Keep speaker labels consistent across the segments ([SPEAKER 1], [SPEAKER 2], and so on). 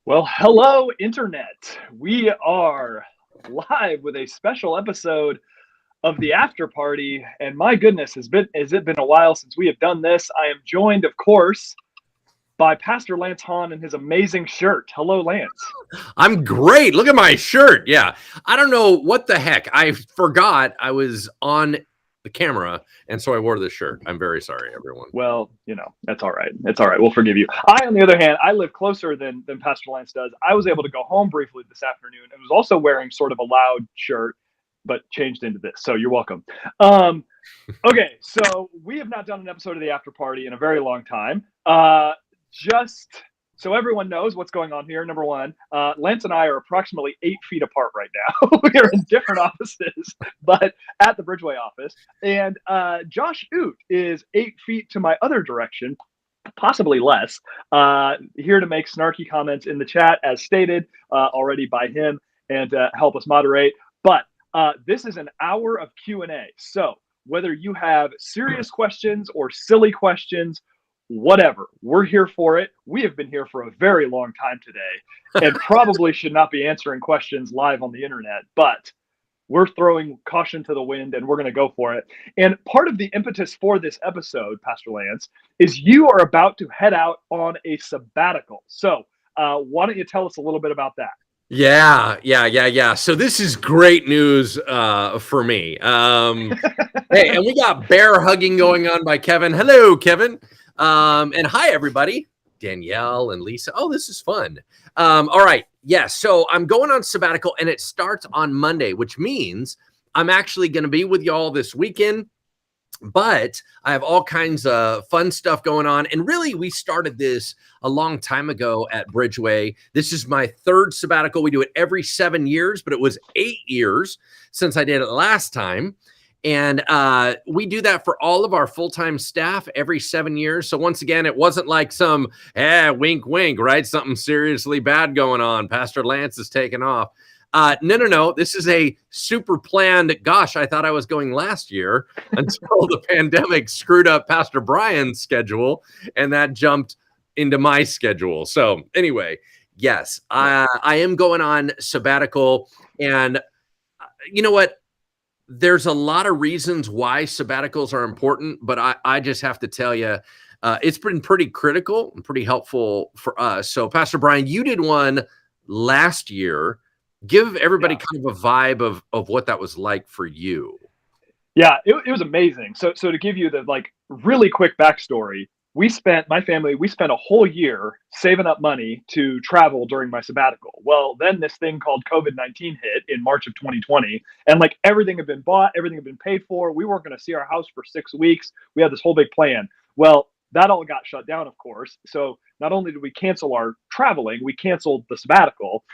[SPEAKER 1] Well, hello, Internet. We are live with a special episode of the After Party. And my goodness, has it been a while since we have done this? I am joined, of course, by Pastor Lance Hahn and his amazing shirt. Hello, Lance.
[SPEAKER 2] I'm great. Look at my shirt. Yeah. I don't know what the heck. I forgot I was on the camera, and so I wore this shirt. I'm very sorry, everyone.
[SPEAKER 1] Well, that's all right. It's all right. We'll forgive you. I, on the other hand, I live closer than Pastor Lance does. I was able to go home briefly this afternoon and was also wearing sort of a loud shirt, but changed into this. So you're welcome. Okay, so we have not done an episode of the After Party in a very long time. Just so everyone knows what's going on here, number one, Lance and I are approximately 8 feet apart right now. We are in different offices, but at the Bridgeway office. And Josh Oot is 8 feet to my other direction, possibly less, here to make snarky comments in the chat, as stated already by him, and help us moderate. But this is an hour of Q&A. So whether you have serious questions or silly questions, whatever, we're here for it. We have been here for a very long time today and probably should not be answering questions live on the internet, but we're throwing caution to the wind and we're going to go for it. And part of the impetus for this episode, Pastor Lance, is you are about to head out on a sabbatical. So why don't you tell us a little bit about that?
[SPEAKER 2] Yeah. So this is great news for me. Hey, and we got bear hugging going on by Kevin. Hello, Kevin. And hi, everybody. Danielle and Lisa. Oh, this is fun. All right. Yes. So I'm going on sabbatical and it starts on Monday, which means I'm actually going to be with y'all this weekend. But I have all kinds of fun stuff going on. And really, we started this a long time ago at Bridgeway. This is my third sabbatical. We do it every 7 years, but it was 8 years since I did it last time. And we do that for all of our full-time staff every 7 years. So once again, it wasn't like some wink, wink, right? Something seriously bad going on. Pastor Lance is taking off. No. This is a super planned. Gosh, I thought I was going last year until the pandemic screwed up Pastor Brian's schedule, and that jumped into my schedule. So anyway, yes, I am going on sabbatical, and you know what? There's a lot of reasons why sabbaticals are important, but I just have to tell you, it's been pretty critical and pretty helpful for us. So, Pastor Brian, you did one last year. Give everybody kind of a vibe of what that was like for you.
[SPEAKER 1] Yeah, it was amazing. So to give you the really quick backstory, my family spent a whole year saving up money to travel during my sabbatical. Well, then this thing called COVID-19 hit in March of 2020, and everything had been bought, everything had been paid for. We weren't going to see our house for 6 weeks. We had this whole big plan. Well, that all got shut down, of course. So not only did we cancel our traveling, we canceled the sabbatical.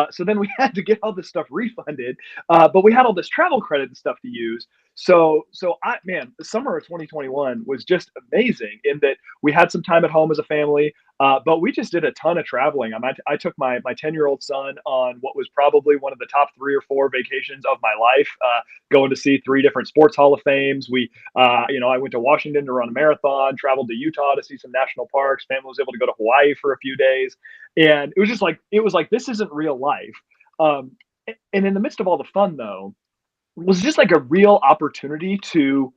[SPEAKER 1] So then we had to get all this stuff refunded, but we had all this travel credit and stuff to use. So the summer of 2021 was just amazing in that we had some time at home as a family, but we just did a ton of traveling. I took my 10-year-old son on what was probably one of the top 3 or 4 vacations of my life, going to see 3 different sports Hall of Fames. I went to Washington to run a marathon, traveled to Utah to see some national parks. Family was able to go to Hawaii for a few days. And it was just this isn't real life. And in the midst of all the fun, though, was just a real opportunity to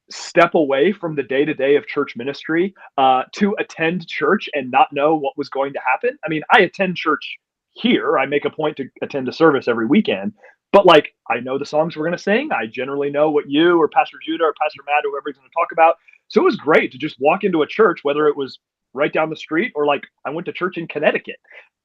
[SPEAKER 1] step away from the day-to-day of church ministry, to attend church and not know what was going to happen. I mean, I attend church here. I make a point to attend a service every weekend, but I know the songs we're going to sing. I generally know what you or Pastor Judah or Pastor Matt or whoever's going to talk about. So it was great to just walk into a church, whether it was right down the street or I went to church in Connecticut,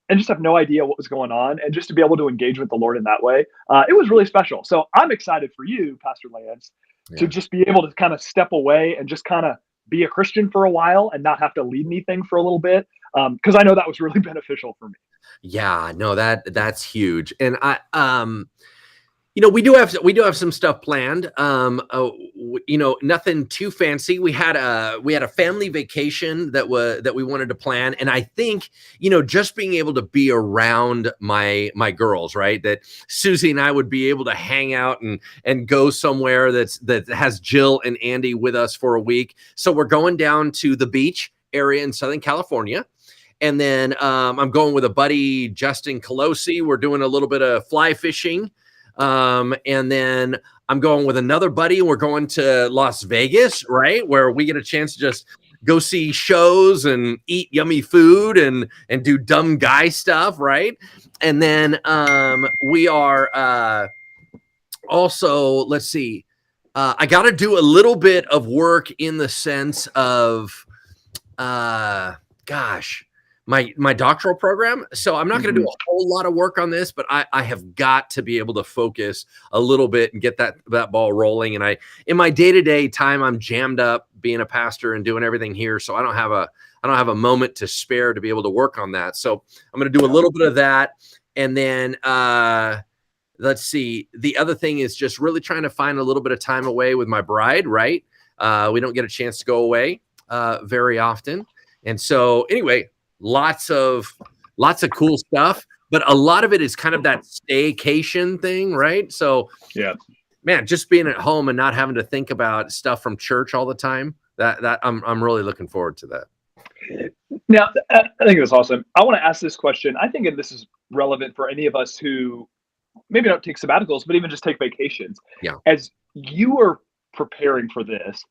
[SPEAKER 1] and just have no idea what was going on, and just to be able to engage with the Lord in that way, it was really special. So I'm excited for you, Pastor Lance, to just be able to kind of step away and just kind of be a Christian for a while and not have to lead anything for a little bit, because I know that was really beneficial for me.
[SPEAKER 2] Yeah, no, that's huge. And we do have some stuff planned. Nothing too fancy. We had a family vacation that we wanted to plan, and I think just being able to be around my girls, right? That Susie and I would be able to hang out and go somewhere that has Jill and Andy with us for a week. So we're going down to the beach area in Southern California. And then I'm going with a buddy, Justin Colosi. We're doing a little bit of fly fishing. And then I'm going with another buddy. We're going to Las Vegas, right? Where we get a chance to just go see shows and eat yummy food and do dumb guy stuff, right? And then we are also, let's see, I got to do a little bit of work in the sense of, gosh, my doctoral program. So I'm not going to do a whole lot of work on this, but I have got to be able to focus a little bit and get that ball rolling. And in my day-to-day time, I'm jammed up being a pastor and doing everything here. So I don't have a moment to spare to be able to work on that. So I'm going to do a little bit of that. And then, let's see. The other thing is just really trying to find a little bit of time away with my bride, right? We don't get a chance to go away very often. And so anyway, lots of cool stuff, but a lot of it is kind of that staycation thing, right? So
[SPEAKER 1] yeah,
[SPEAKER 2] man, just being at home and not having to think about stuff from church all the time, that I'm really looking forward to that.
[SPEAKER 1] Now, I think that's awesome. I want to ask this question. I think this is relevant for any of us who maybe don't take sabbaticals, but even just take vacations.
[SPEAKER 2] Yeah.
[SPEAKER 1] As you are preparing for this,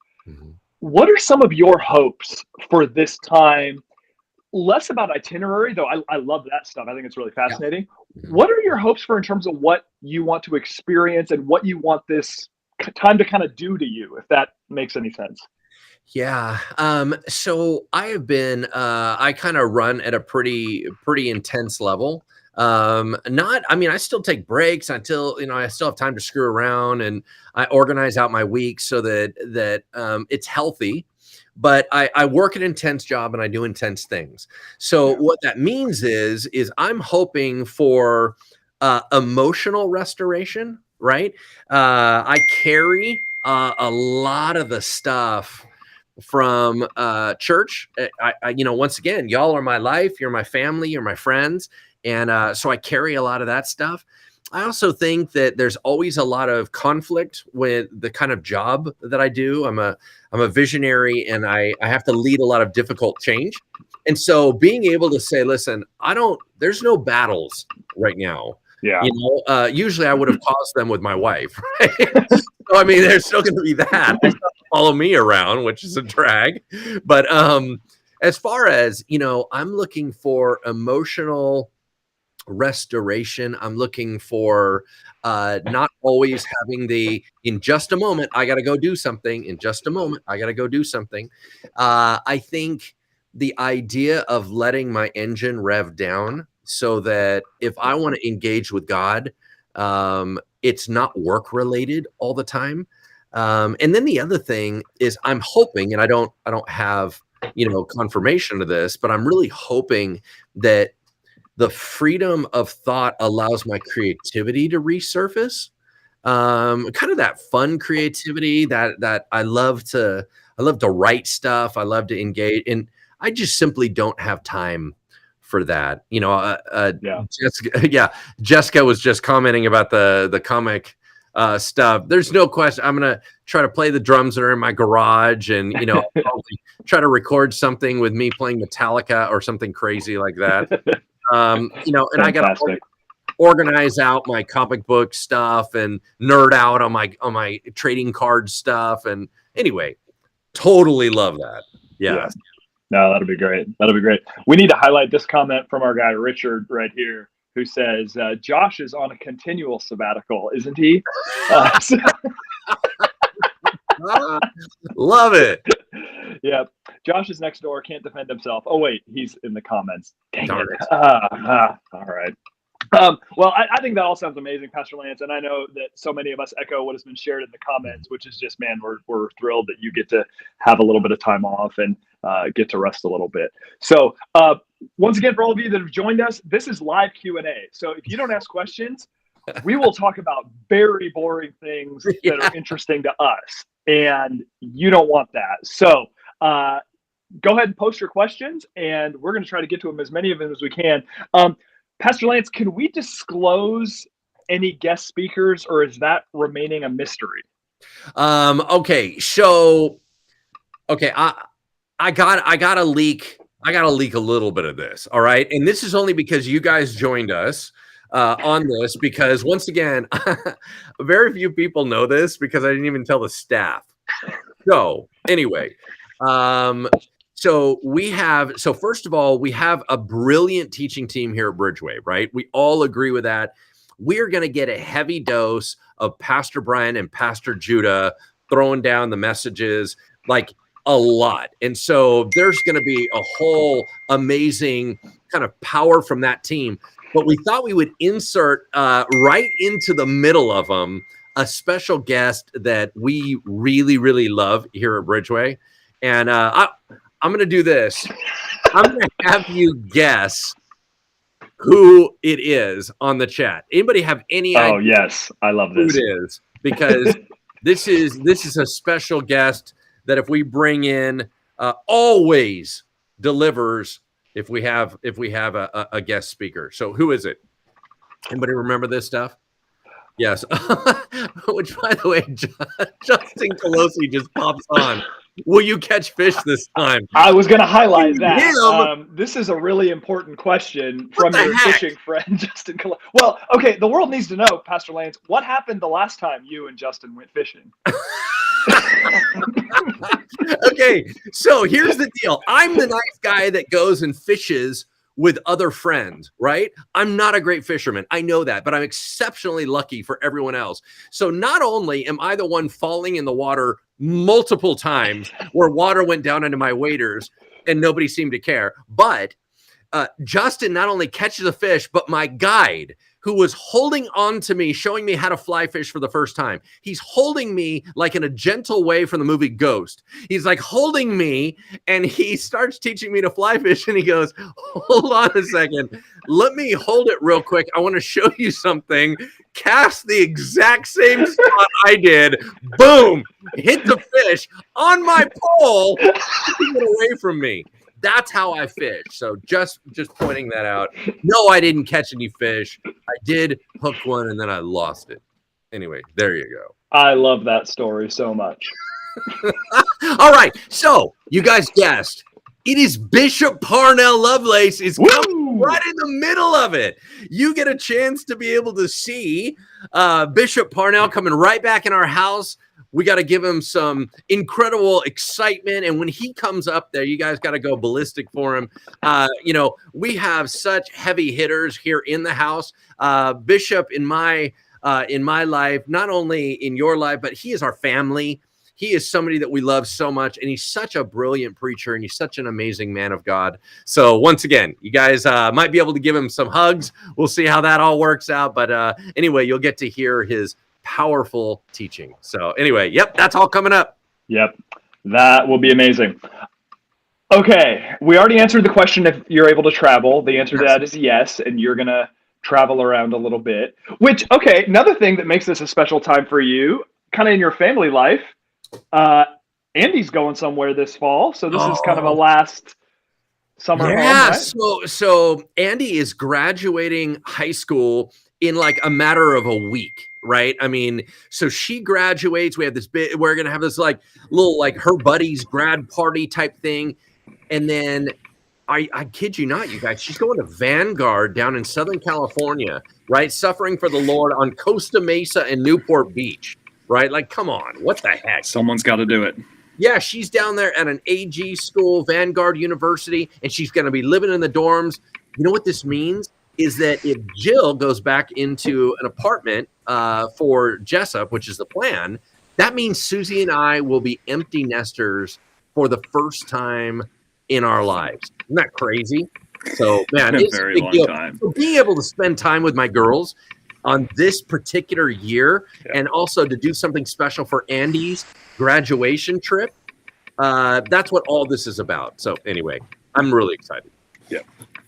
[SPEAKER 1] what are some of your hopes for this time? Less about itinerary, though I love that stuff. I think it's really fascinating. Yeah. What are your hopes for in terms of what you want to experience and what you want this time to kind of do to you, if that makes any sense?
[SPEAKER 2] Yeah. So I have been, I kind of run at a pretty intense level. I still take breaks until, I still have time to screw around, and I organize out my week so that it's healthy, but I work an intense job and I do intense things. So what that means is I'm hoping for, emotional restoration, right? I carry, a lot of the stuff from church. Once again, y'all are my life, you're my family, you're my friends. And so I carry a lot of that stuff. I also think that there's always a lot of conflict with the kind of job that I do. I'm a visionary, and I have to lead a lot of difficult change. And so being able to say, listen, there's no battles right now.
[SPEAKER 1] Yeah.
[SPEAKER 2] Usually I would have caused them with my wife. Right? So, there's still going to be that. They still follow me around, which is a drag. But as far as, I'm looking for emotional restoration. I'm looking for not always having in just a moment, I got to go do something. In just a moment, I got to go do something. I think the idea of letting my engine rev down so that if I want to engage with God, it's not work related all the time. And then the other thing is I'm hoping, and I don't have, confirmation of this, but I'm really hoping that the freedom of thought allows my creativity to resurface. Kind of that fun creativity that I love to write stuff. I love to engage, and I just simply don't have time for that. Jessica was just commenting about the comic stuff. There's no question. I'm going to try to play the drums that are in my garage, and, try to record something with me playing Metallica or something crazy like that. And I got to organize out my comic book stuff and nerd out on my trading card stuff. And anyway, totally love that. Yeah.
[SPEAKER 1] No, that'll be great. We need to highlight this comment from our guy, Richard, right here, who says, Josh is on a continual sabbatical, isn't he?
[SPEAKER 2] Love it.
[SPEAKER 1] Yeah. Josh is next door, can't defend himself. Oh, wait, he's in the comments. Dang
[SPEAKER 2] Darn
[SPEAKER 1] it. All right. Well, I think that all sounds amazing, Pastor Lance, and I know that so many of us echo what has been shared in the comments, which is just, man, we're thrilled that you get to have a little bit of time off and get to rest a little bit. So once again, for all of you that have joined us, this is live Q&A. So if you don't ask questions, we will talk about very boring things that are interesting to us, and you don't want that. So go ahead and post your questions, and we're going to try to get to them, as many of them as we can. Pastor Lance, can we disclose any guest speakers, or is that remaining a mystery?
[SPEAKER 2] Okay. So, I got a leak I got to leak a little bit of this. All right. And this is only because you guys joined us on this, because once again, very few people know this because I didn't even tell the staff. So anyway, so first of all, we have a brilliant teaching team here at Bridgeway, right? We all agree with that. We're going to get a heavy dose of Pastor Brian and Pastor Judah throwing down the messages, like a lot. And so there's going to be a whole amazing kind of power from that team. But we thought we would insert right into the middle of them a special guest that we really, really love here at Bridgeway. And I'm going to do this. I'm going to have you guess who it is on the chat. Anybody have any idea?
[SPEAKER 1] Oh, yes. I love this.
[SPEAKER 2] Who it is? Because this is a special guest that if we bring in, always delivers if we have a guest speaker. So who is it? Anybody remember this stuff? Yes. Which, by the way, Justin Colosi just pops on. Will you catch fish this time?
[SPEAKER 1] I was going to highlight that. This is a really important question from your fishing friend, Justin Colosi. Well, okay, the world needs to know, Pastor Lance, what happened the last time you and Justin went fishing?
[SPEAKER 2] Okay, so here's the deal. I'm the nice guy that goes and fishes with other friends, right? I'm not a great fisherman. I know that, but I'm exceptionally lucky for everyone else. So not only am I the one falling in the water multiple times where water went down into my waders and nobody seemed to care, but Justin not only catches a fish, but my guide, who was holding on to me, showing me how to fly fish for the first time. He's holding me like in a gentle way from the movie Ghost. He's like holding me and he starts teaching me to fly fish. And he goes, hold on a second. Let me hold it real quick. I want to show you something. Cast the exact same spot I did. Boom. Hit the fish on my pole. Keeping it away from me. That's how I fish. So just pointing that out. No, I didn't catch any fish. I did hook one and then I lost it. Anyway, there you go.
[SPEAKER 1] I love that story so much.
[SPEAKER 2] All right. So you guys guessed. It is Bishop Parnell Lovelace is coming right in the middle of it. You get a chance to be able to see Bishop Parnell coming right back in our house. We got to give him some incredible excitement. And when he comes up there, you guys got to go ballistic for him. We have such heavy hitters here in the house. Bishop in my life, not only in your life, but he is our family. He is somebody that we love so much. And he's such a brilliant preacher and he's such an amazing man of God. So once again, you guys might be able to give him some hugs. We'll see how that all works out. But anyway, you'll get to hear his powerful teaching. So anyway, yep, that's all coming up.
[SPEAKER 1] Yep, that will be amazing. Okay, we already answered the question if you're able to travel. The answer to that is yes, and you're going to travel around a little bit. Which, okay, another thing that makes this a special time for you, kind of in your family life, Andy's going somewhere this fall, so this is kind of a last summer home, right?
[SPEAKER 2] So Andy is graduating high school in like a matter of a week, right? I mean, so she graduates. We have this bit. We're gonna have this like little like her buddies grad party type thing, and then I kid you not, you guys, she's going to Vanguard down in Southern California, right? Suffering for the Lord on Costa Mesa and Newport Beach, right? Like, come on, what the heck?
[SPEAKER 1] Someone's got to do it.
[SPEAKER 2] Yeah, she's down there at an AG school, Vanguard University, and she's going to be living in the dorms. You know what this means? Is that if Jill goes back into an apartment for Jessup, which is the plan, that means Susie and I will be empty nesters for the first time in our lives. Isn't that crazy? So, man, it's a big deal. So being able to spend time with my girls on this particular year and also to do something special for Andy's graduation trip, that's what all this is about. So anyway, I'm really excited.
[SPEAKER 3] Yeah.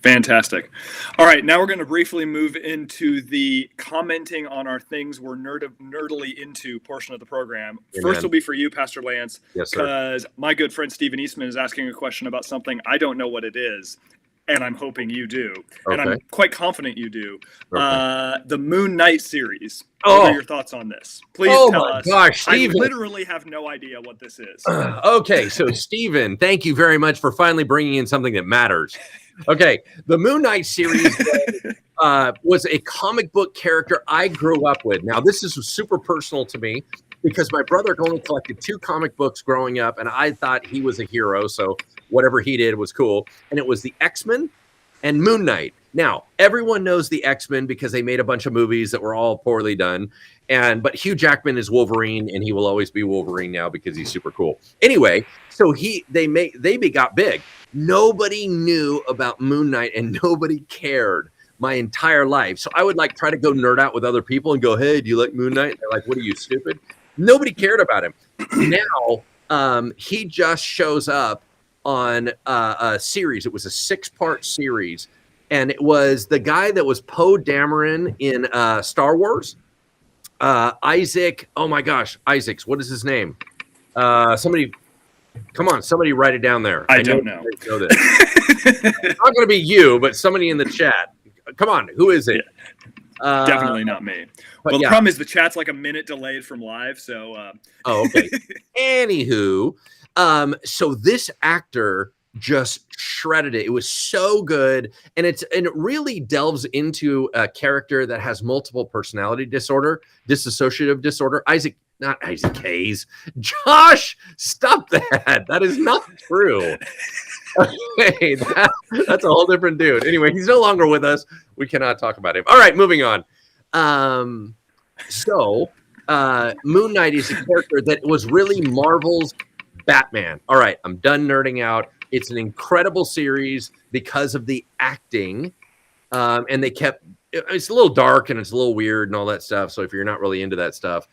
[SPEAKER 3] Fantastic. All right, now we're going to briefly move into the commenting on our things we're nerdily into portion of the program.
[SPEAKER 2] Amen.
[SPEAKER 3] First will be for you, Pastor Lance,
[SPEAKER 2] yes, sir.
[SPEAKER 3] Because my good friend Stephen Eastman is asking a question about something I don't know what it is. and I'm hoping you do, and
[SPEAKER 2] Okay.
[SPEAKER 3] I'm quite confident you do,
[SPEAKER 2] Okay.
[SPEAKER 3] the Moon Knight series.
[SPEAKER 2] Oh.
[SPEAKER 3] What are your thoughts on this? Please tell us.
[SPEAKER 2] Gosh, Steven.
[SPEAKER 3] I literally have no idea what this is.
[SPEAKER 2] Okay, so Steven, thank you very much for finally bringing in something that matters. Okay, the Moon Knight series was a comic book character I grew up with. Now, this is super personal to me because my brother only collected 2 comic books growing up, and I thought he was a hero, so whatever he did was cool. And it was the X-Men and Moon Knight. Now, everyone knows the X-Men because they made a bunch of movies that were all poorly done. But Hugh Jackman is Wolverine, and he will always be Wolverine now because he's super cool. Anyway, so they got big. Nobody knew about Moon Knight, and nobody cared my entire life. So I would like try to go nerd out with other people and go, "Hey, do you like Moon Knight?" And they're like, "What are you, stupid?" Nobody cared about him. Now he just shows up on a series. It was a 6-part series, and it was the guy that was Poe Dameron in Star Wars. Isaac. Oh my gosh, Isaac's. What is his name? Somebody write it down there.
[SPEAKER 3] I don't know.
[SPEAKER 2] Know this. It's not going to be you, but somebody in the chat. Come on, who is it?
[SPEAKER 3] Yeah. Definitely not me. Well, the problem is the chat's like a minute delayed from live, so.
[SPEAKER 2] Oh, okay. Anywho, so this actor just shredded it. It was so good, and it really delves into a character that has multiple personality disorder, dissociative disorder. Not Isaac Hayes. Josh, stop that. That is not true. Okay, that's a whole different dude. Anyway, he's no longer with us. We cannot talk about him. All right, moving on. So Moon Knight is a character that was really Marvel's Batman. All right, I'm done nerding out. It's an incredible series because of the acting. And it's a little dark and it's a little weird and all that stuff. So if you're not really into that stuff,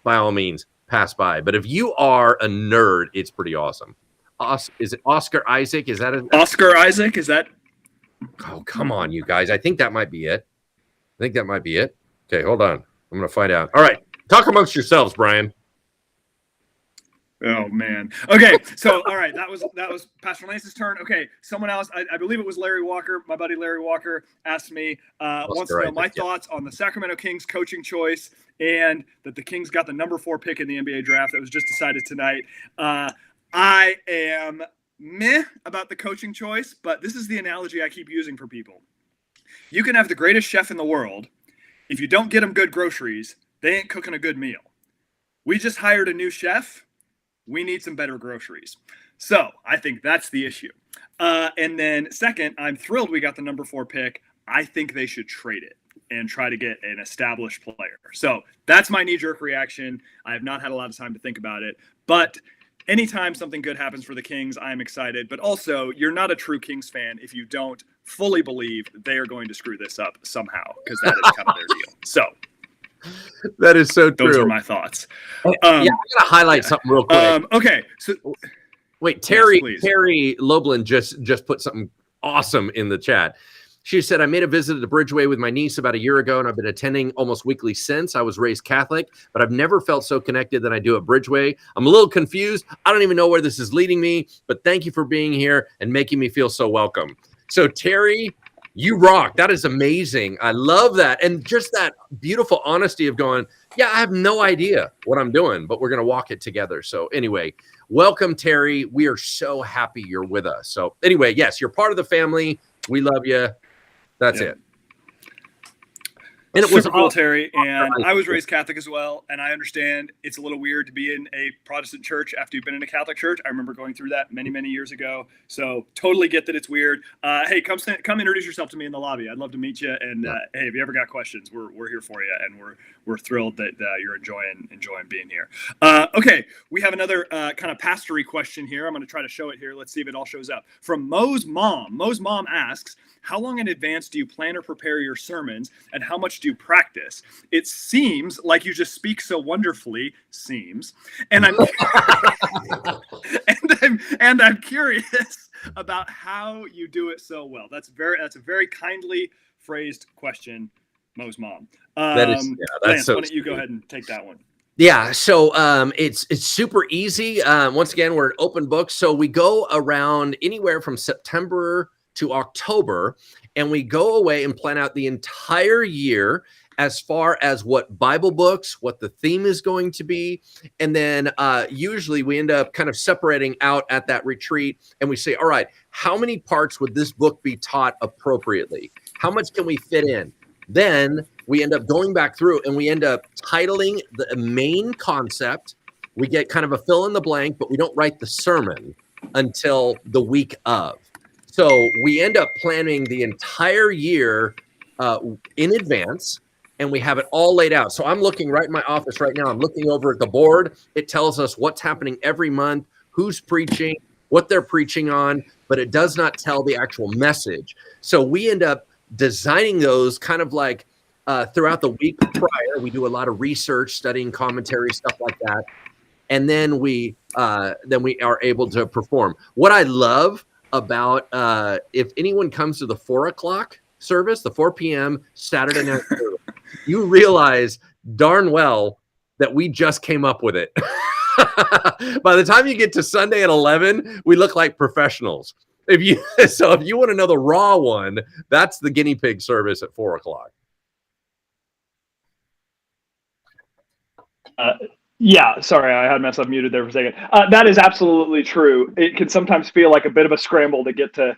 [SPEAKER 2] by all means, pass by. But if you are a nerd, it's pretty awesome. Is it Oscar Isaac? Is that
[SPEAKER 3] Oscar Isaac? Is that?
[SPEAKER 2] Oh, come on, you guys. I think that might be it. Okay, hold on. I'm going to find out. All right. Talk amongst yourselves, Brian.
[SPEAKER 3] Oh man. Okay. So all right, that was Pastor Lance's turn. Okay, someone else. I believe it was Larry Walker. My buddy Larry Walker asked me wants to know my thoughts on the Sacramento Kings coaching choice and that the Kings got the number 4 pick in the NBA draft that was just decided tonight. I am meh about the coaching choice, but this is the analogy I keep using for people. You can have the greatest chef in the world. If you don't get them good groceries, they ain't cooking a good meal. We just hired a new chef. We need some better groceries. So I think that's the issue. And then second, I'm thrilled we got the number 4 pick. I think they should trade it and try to get an established player. So that's my knee-jerk reaction. I have not had a lot of time to think about it. But anytime something good happens for the Kings, I'm excited. But also, you're not a true Kings fan if you don't fully believe they are going to screw this up somehow, because that is kind of their deal. So
[SPEAKER 2] that is so true.
[SPEAKER 3] Those are my thoughts.
[SPEAKER 2] I gotta highlight something real quick.
[SPEAKER 3] Okay, so
[SPEAKER 2] wait, Terry
[SPEAKER 3] yes,
[SPEAKER 2] Loebland just put something awesome in the chat. She said, I made a visit to Bridgeway with my niece about a year ago, and I've been attending almost weekly since. I was raised Catholic, but I've never felt so connected than I do at Bridgeway. I'm a little confused. I don't even know where this is leading me, but thank you for being here and making me feel so welcome. So, Terry, you rock. That is amazing. I love that. And just that beautiful honesty of going, yeah, I have no idea what I'm doing, but we're going to walk it together. So anyway, welcome, Terry. We are so happy you're with us. So anyway, yes, you're part of the family. We love you. That's it.
[SPEAKER 3] And it was cool, Terry. And I was raised Catholic as well. And I understand it's a little weird to be in a Protestant church after you've been in a Catholic church. I remember going through that many, many years ago. So totally get that it's weird. Hey, come introduce yourself to me in the lobby. I'd love to meet you. And hey, if you ever got questions, we're here for you. And we're thrilled that you're enjoying being here. Okay, we have another kind of pastory question here. I'm going to try to show it here. Let's see if it all shows up. From Mo's mom. Mo's mom asks, how long in advance do you plan or prepare your sermons, and how much do you practice? It seems like you just speak so wonderfully. Seems, and I'm I'm curious about how you do it so well. That's a very kindly phrased question, Mo's mom.
[SPEAKER 2] That's
[SPEAKER 3] Lance,
[SPEAKER 2] so
[SPEAKER 3] why don't you go ahead and take that one?
[SPEAKER 2] Yeah, so it's super easy. Once again, we're an open book, so we go around anywhere from September to October, and we go away and plan out the entire year as far as what Bible books, what the theme is going to be. And then usually we end up kind of separating out at that retreat, and we say, all right, how many parts would this book be taught appropriately? How much can we fit in? Then we end up going back through and we end up titling the main concept. We get kind of a fill in the blank, but we don't write the sermon until the week of. So we end up planning the entire year in advance, and we have it all laid out. So I'm looking right in my office right now. I'm looking over at the board. It tells us what's happening every month, who's preaching, what they're preaching on, but it does not tell the actual message. So we end up designing those kind of like throughout the week prior. We do a lot of research, studying commentary, stuff like that. And then we are able to perform. What I love about if anyone comes to the 4 o'clock service, the 4 p.m. Saturday night service, you realize darn well that we just came up with it. By the time you get to Sunday at 11, we look like professionals. If you want to know the raw one, that's the guinea pig service at 4 o'clock.
[SPEAKER 1] Yeah, sorry, I had myself muted there for a second. That is absolutely true. It can sometimes feel like a bit of a scramble to get to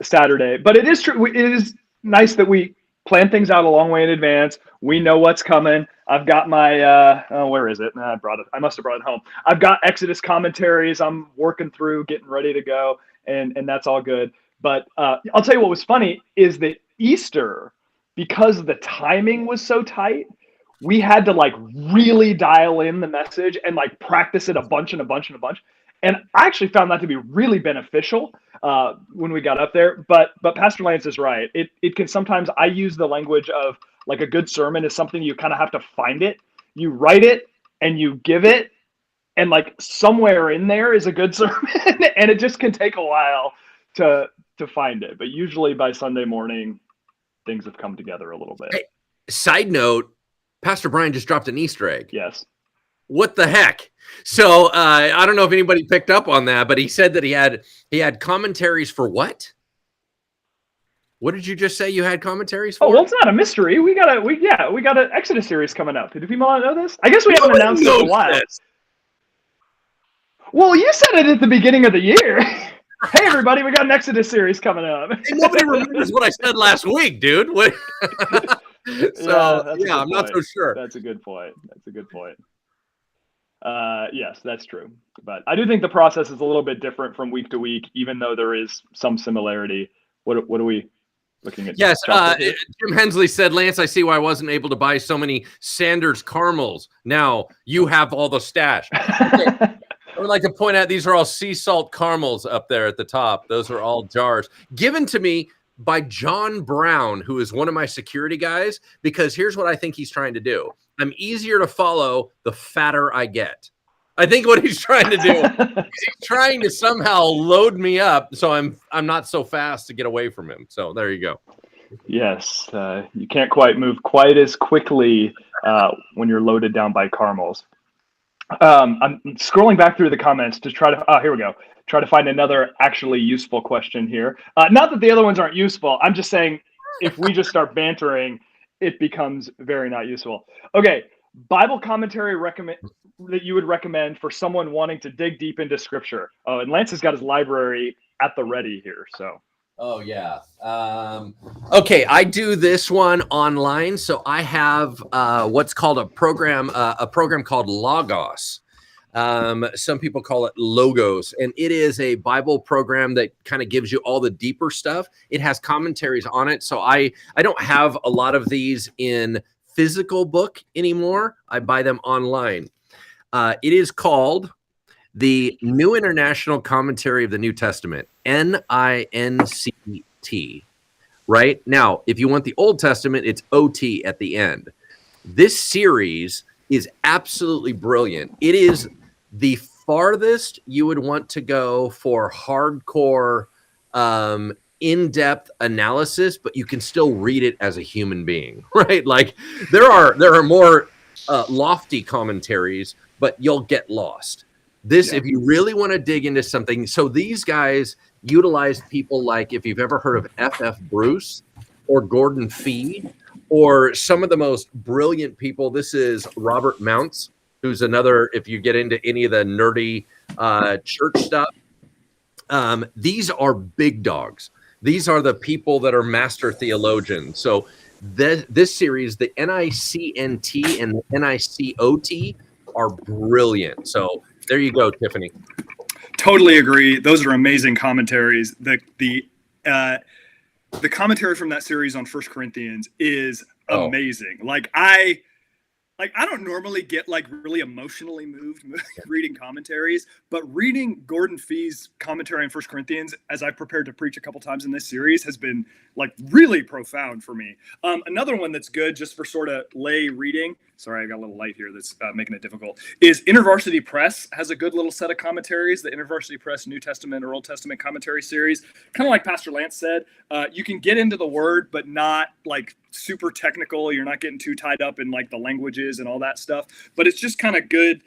[SPEAKER 1] Saturday, but it is true. It is nice that we plan things out a long way in advance. We know what's coming. I've got my, where is it? I must have brought it home. I've got Exodus commentaries I'm working through, getting ready to go, and that's all good. But I'll tell you what was funny is that Easter, because the timing was so tight, we had to like really dial in the message and like practice it a bunch. And I actually found that to be really beneficial when we got up there. But Pastor Lance is right. It can sometimes, I use the language of like a good sermon is something you kind of have to find it. You write it and you give it, and like somewhere in there is a good sermon, and it just can take a while to find it. But usually by Sunday morning, things have come together a little bit.
[SPEAKER 2] Hey, side note, Pastor Brian just dropped an Easter egg.
[SPEAKER 1] Yes.
[SPEAKER 2] What the heck? So I don't know if anybody picked up on that, but he said that he had commentaries for what? What did you just say you had commentaries for?
[SPEAKER 1] Oh, well, it's not a mystery. We got an Exodus series coming up. Do people not know this? I guess we haven't announced it in a while. This. Well, you said it at the beginning of the year. Hey, everybody, we got an Exodus series coming up.
[SPEAKER 2] Hey, nobody remembers what I said last week, dude. So, yeah, I'm not so sure.
[SPEAKER 1] That's a good point. Yes, that's true. But I do think the process is a little bit different from week to week, even though there is some similarity. What are we looking at?
[SPEAKER 2] Yes, Jim Hensley said, Lance, I see why I wasn't able to buy so many Sanders caramels. Now you have all the stash. Okay. I would like to point out these are all sea salt caramels up there at the top. Those are all jars given to me by John Brown, who is one of my security guys, because here's what I think he's trying to do. I'm easier to follow the fatter I get. I think what he's trying to do is he's trying to somehow load me up so I'm not so fast to get away from him. So there you go.
[SPEAKER 1] Yes, you can't quite move quite as quickly when you're loaded down by caramels. I'm scrolling back through the comments to try to, here we go. Try to find another actually useful question here. Not that the other ones aren't useful. I'm just saying if we just start bantering, it becomes very not useful. Okay, Bible commentary that you would recommend for someone wanting to dig deep into scripture. Oh, and Lance has got his library at the ready here, so.
[SPEAKER 2] Oh, yeah. Okay, I do this one online. So I have what's called a program called Logos. Some people call it Logos, and it is a Bible program that kind of gives you all the deeper stuff. It has commentaries on it. So I don't have a lot of these in physical book anymore. I buy them online. It is called the New International Commentary of the New Testament, NINCT. Right now, if you want the Old Testament, it's OT at the end. This series is absolutely brilliant. It is the farthest you would want to go for hardcore, in-depth analysis, but you can still read it as a human being, right? Like there are more lofty commentaries, but you'll get lost. This, if you really want to dig into something, so these guys utilize people like, if you've ever heard of F.F. Bruce or Gordon Fee, or some of the most brilliant people. This is Robert Mounts, who's another, if you get into any of the nerdy church stuff, these are big dogs. These are the people that are master theologians. So this series, the NICNT and the NICOT, are brilliant. So there you go, Tiffany.
[SPEAKER 3] Totally agree. Those are amazing commentaries. The commentary from that series on 1 Corinthians is amazing. I don't normally get really emotionally moved reading commentaries, but reading Gordon Fee's commentary on 1 Corinthians, as I've prepared to preach a couple times in this series, has been really profound for me. Another one that's good just for sort of lay reading. Sorry, I got a little light here that's making it difficult. Is InterVarsity Press has a good little set of commentaries. The InterVarsity Press New Testament or Old Testament commentary series, kind of like Pastor Lance said, you can get into the word, but not super technical. You're not getting too tied up in the languages and all that stuff. But it's just kind of good.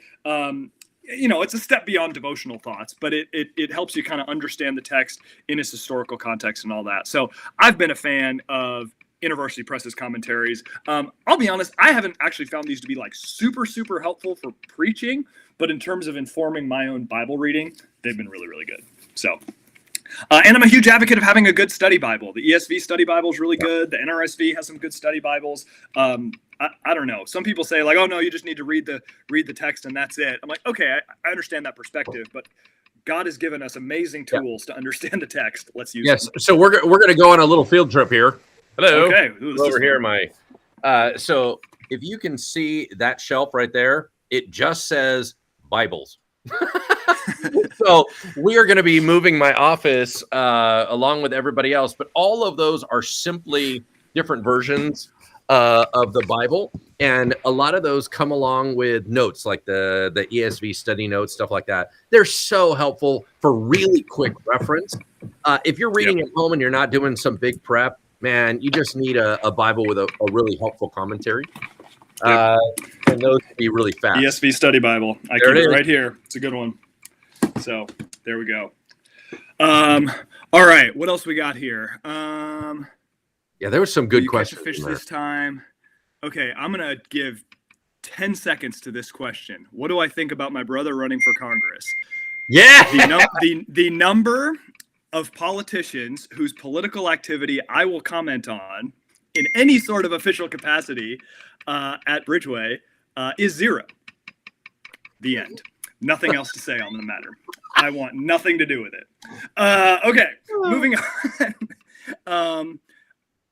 [SPEAKER 3] It's a step beyond devotional thoughts, but it helps you kind of understand the text in its historical context and all that. So I've been a fan of InterVarsity Press's commentaries. I'll be honest, I haven't actually found these to be super helpful for preaching, but in terms of informing my own Bible reading, they've been really good. So, and I'm a huge advocate of having a good study Bible. The ESV study Bible is really good. The NRSV has some good study Bibles. I don't know. Some people say oh no, you just need to read the text and that's it. I'm like, okay, I understand that perspective, but God has given us amazing tools to understand the text. Let's use them.
[SPEAKER 2] So we're going to go on a little field trip here. Hello. Okay. Over here, so if you can see that shelf right there, it just says Bibles. So we are going to be moving my office along with everybody else, but all of those are simply different versions of the Bible, and a lot of those come along with notes like the ESV study notes, stuff like that. They're so helpful for really quick reference. If you're reading at home and you're not doing some big prep, man, you just need a Bible with a really helpful commentary. And those can be really fast.
[SPEAKER 3] ESV Study Bible. I keep it right here. It's a good one. So there we go. All right. What else we got here?
[SPEAKER 2] There was some good questions.
[SPEAKER 3] Catch a fish this time. Okay. I'm going to give 10 seconds to this question. What do I think about my brother running for Congress?
[SPEAKER 2] Yeah.
[SPEAKER 3] The number of politicians whose political activity I will comment on in any sort of official capacity at Bridgeway is 0. The end. Nothing else to say on the matter. I want nothing to do with it. Okay, moving on.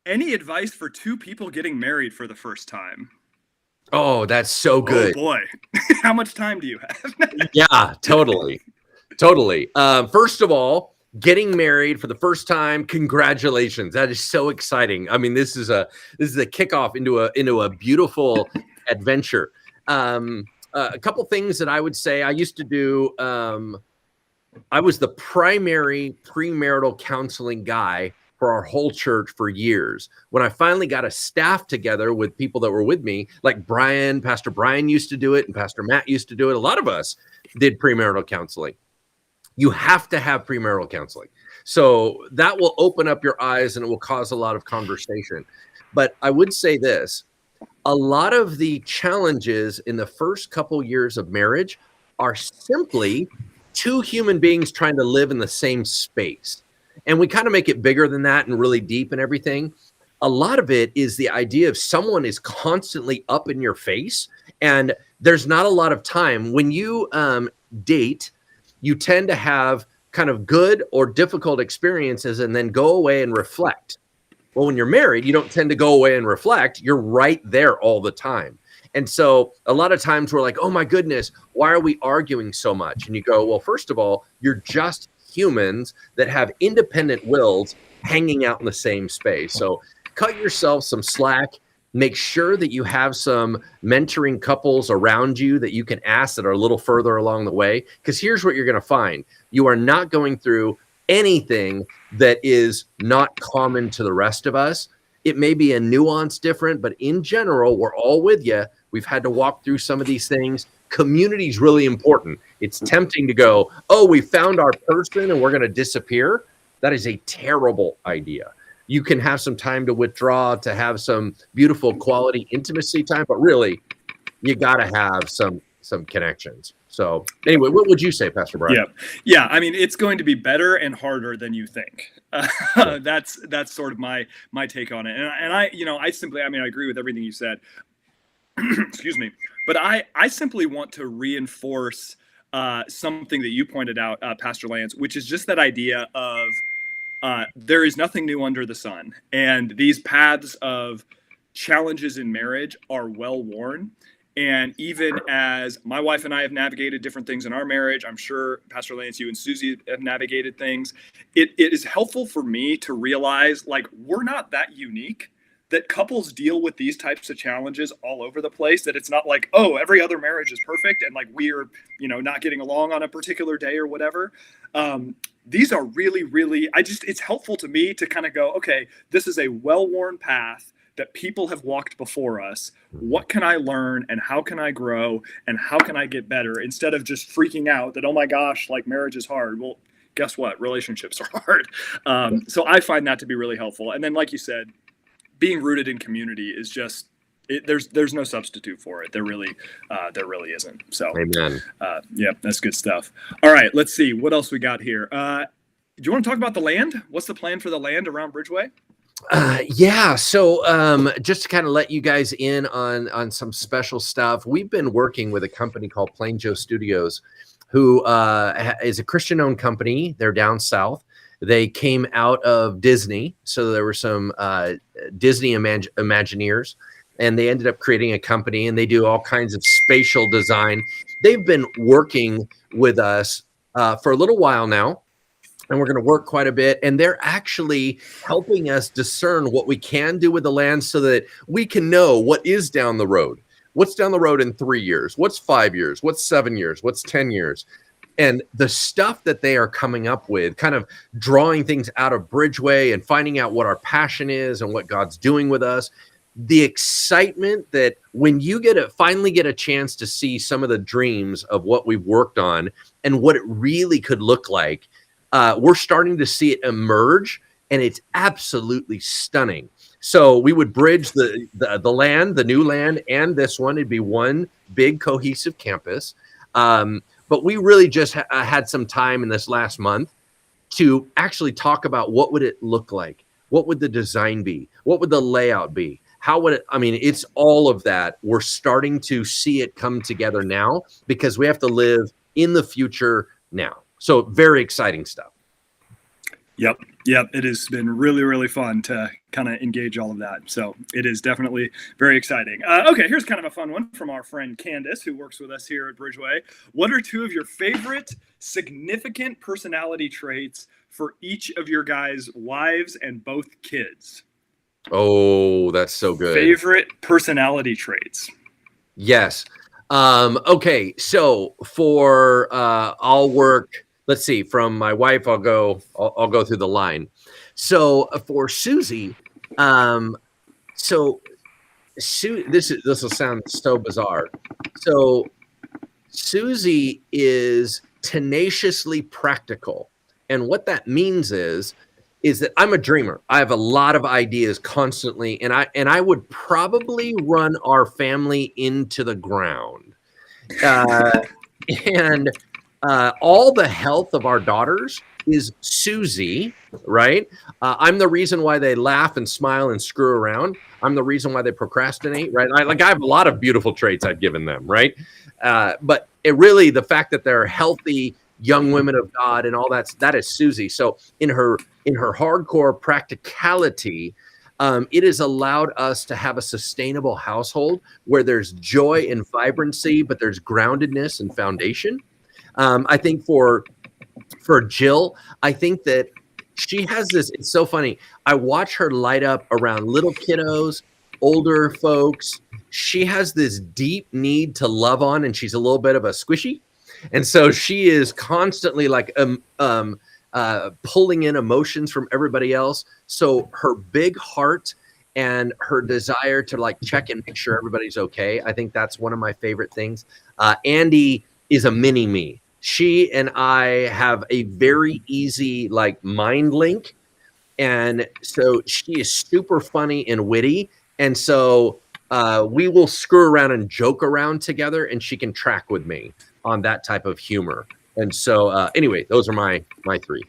[SPEAKER 3] Any advice for 2 people getting married for the first time?
[SPEAKER 2] Oh, that's so good.
[SPEAKER 3] Oh boy. How much time do you have?
[SPEAKER 2] Yeah, totally. First of all, getting married for the first time, congratulations. That is so exciting. I mean, this is a kickoff into a beautiful adventure. A couple things that I would say I used to do. I was the primary premarital counseling guy for our whole church for years. When I finally got a staff together with people that were with me, like Pastor Brian used to do it, and Pastor Matt used to do it. A lot of us did premarital counseling. You have to have premarital counseling. So that will open up your eyes and it will cause a lot of conversation. But I would say this, a lot of the challenges in the first couple years of marriage are simply 2 human beings trying to live in the same space. And we kind of make it bigger than that and really deep and everything. A lot of it is the idea of someone is constantly up in your face and there's not a lot of time. When you date, you tend to have kind of good or difficult experiences and then go away and reflect. Well, when you're married, you don't tend to go away and reflect. You're right there all the time. And so a lot of times we're like, oh my goodness, why are we arguing so much? And you go, well, first of all, you're just humans that have independent wills hanging out in the same space. So cut yourself some slack. Make sure that you have some mentoring couples around you that you can ask that are a little further along the way. Because here's what you're going to find. You are not going through anything that is not common to the rest of us. It may be a nuance different, but in general, we're all with you. We've had to walk through some of these things. community is really important. It's tempting to go, oh, we found our person and we're going to disappear. That is a terrible idea. You can have some time to withdraw, to have some beautiful quality intimacy time, but really, you got to have some connections. So anyway, what would you say, Pastor Brian?
[SPEAKER 3] Yeah. I mean, it's going to be better and harder than you think. That's sort of my take on it. And I agree with everything you said. Excuse me. But I simply want to reinforce something that you pointed out, Pastor Lance, which is just that idea of there is nothing new under the sun. And these paths of challenges in marriage are well worn. And even as my wife and I have navigated different things in our marriage, I'm sure, Pastor Lance, you and Susie have navigated things. It is helpful for me to realize, like, we're not that unique, that couples deal with these types of challenges all over the place, that it's not like, oh, every other marriage is perfect and like we're, not getting along on a particular day or whatever. These are really, really, it's helpful to me to kind of go, okay, this is a well-worn path that people have walked before us. What can I learn and how can I grow and how can I get better, instead of just freaking out that, oh my gosh, like marriage is hard. Well, guess what? Relationships are hard. So I find that to be really helpful. And then, like you said, being rooted in community is just, there's no substitute for it. There really isn't. So,
[SPEAKER 2] amen.
[SPEAKER 3] Yeah, that's good stuff. All right, let's see what else we got here. Do you want to talk about the land? What's the plan for the land around Bridgeway?
[SPEAKER 2] Yeah. So just to kind of let you guys in on some special stuff, we've been working with a company called Plain Joe Studios, who is a Christian-owned company. They're down south. They came out of Disney. So there were some Disney Imagineers, and they ended up creating a company, and they do all kinds of spatial design. They've been working with us for a little while now. And we're going to work quite a bit. And they're actually helping us discern what we can do with the land so that we can know what is down the road. What's down the road in 3 years? What's 5 years? What's 7 years? What's 10 years? And the stuff that they are coming up with, kind of drawing things out of Bridgeway and finding out what our passion is and what God's doing with us. The excitement that when you finally get a chance to see some of the dreams of what we've worked on and what it really could look like, we're starting to see it emerge, and it's absolutely stunning. So we would bridge the land, the new land, and this one. It'd be one big cohesive campus. But we really just had some time in this last month to actually talk about what would it look like? What would the design be? What would the layout be? How would it? I mean, it's all of that. We're starting to see it come together now because we have to live in the future now. So very exciting stuff.
[SPEAKER 3] Yep. It has been really, really fun to kind of engage all of that. So it is definitely very exciting. Okay, here's kind of a fun one from our friend Candace, who works with us here at Bridgeway. What are two of your favorite significant personality traits for each of your guys' wives and both kids?
[SPEAKER 2] Oh, that's so good.
[SPEAKER 3] Favorite personality traits.
[SPEAKER 2] Yes. Okay. So for I'll work. Let's see. From my wife, I'll go through the line. So for Susie, this will sound so bizarre. So Susie is tenaciously practical, and what that means is that I'm a dreamer. I have a lot of ideas constantly, and I would probably run our family into the ground. And all the health of our daughters is Susie, right? I'm the reason why they laugh and smile and screw around. I'm the reason why they procrastinate, right? I have a lot of beautiful traits I've given them, right? But it really, the fact that they're healthy young women of God and all that is Susie. So in her hardcore practicality, it has allowed us to have a sustainable household where there's joy and vibrancy, but there's groundedness and foundation. I think for Jill, I think that she has this, it's so funny. I watch her light up around little kiddos, older folks. She has this deep need to love on, and she's a little bit of a squishy. And so she is constantly like pulling in emotions from everybody else. So her big heart and her desire to like check and make sure everybody's okay. I think that's one of my favorite things. Andy is a mini me. She and I have a very easy like mind link. And so she is super funny and witty. And so we will screw around and joke around together, and she can track with me on that type of humor. And so anyway, those are my three.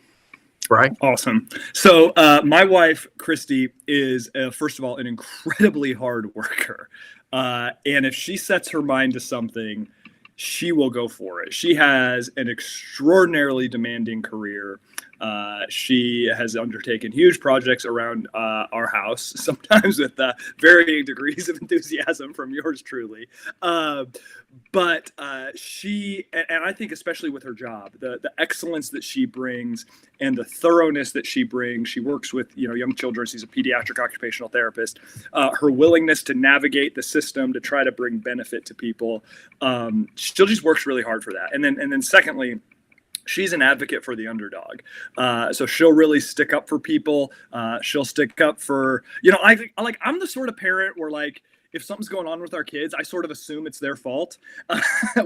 [SPEAKER 2] Brian?
[SPEAKER 3] Awesome. So my wife, Christy, is, first of all, an incredibly hard worker. And if she sets her mind to something, she will go for it. She has an extraordinarily demanding career. She has undertaken huge projects around our house, sometimes with varying degrees of enthusiasm from yours truly. But she, and I think especially with her job, the excellence that she brings and the thoroughness that she brings. She works with young children. She's a pediatric occupational therapist. Her willingness to navigate the system to try to bring benefit to people. She just works really hard for that. And then secondly, she's an advocate for the underdog. So she'll really stick up for people. She'll stick up for, I'm the sort of parent where like, if something's going on with our kids, I sort of assume it's their fault.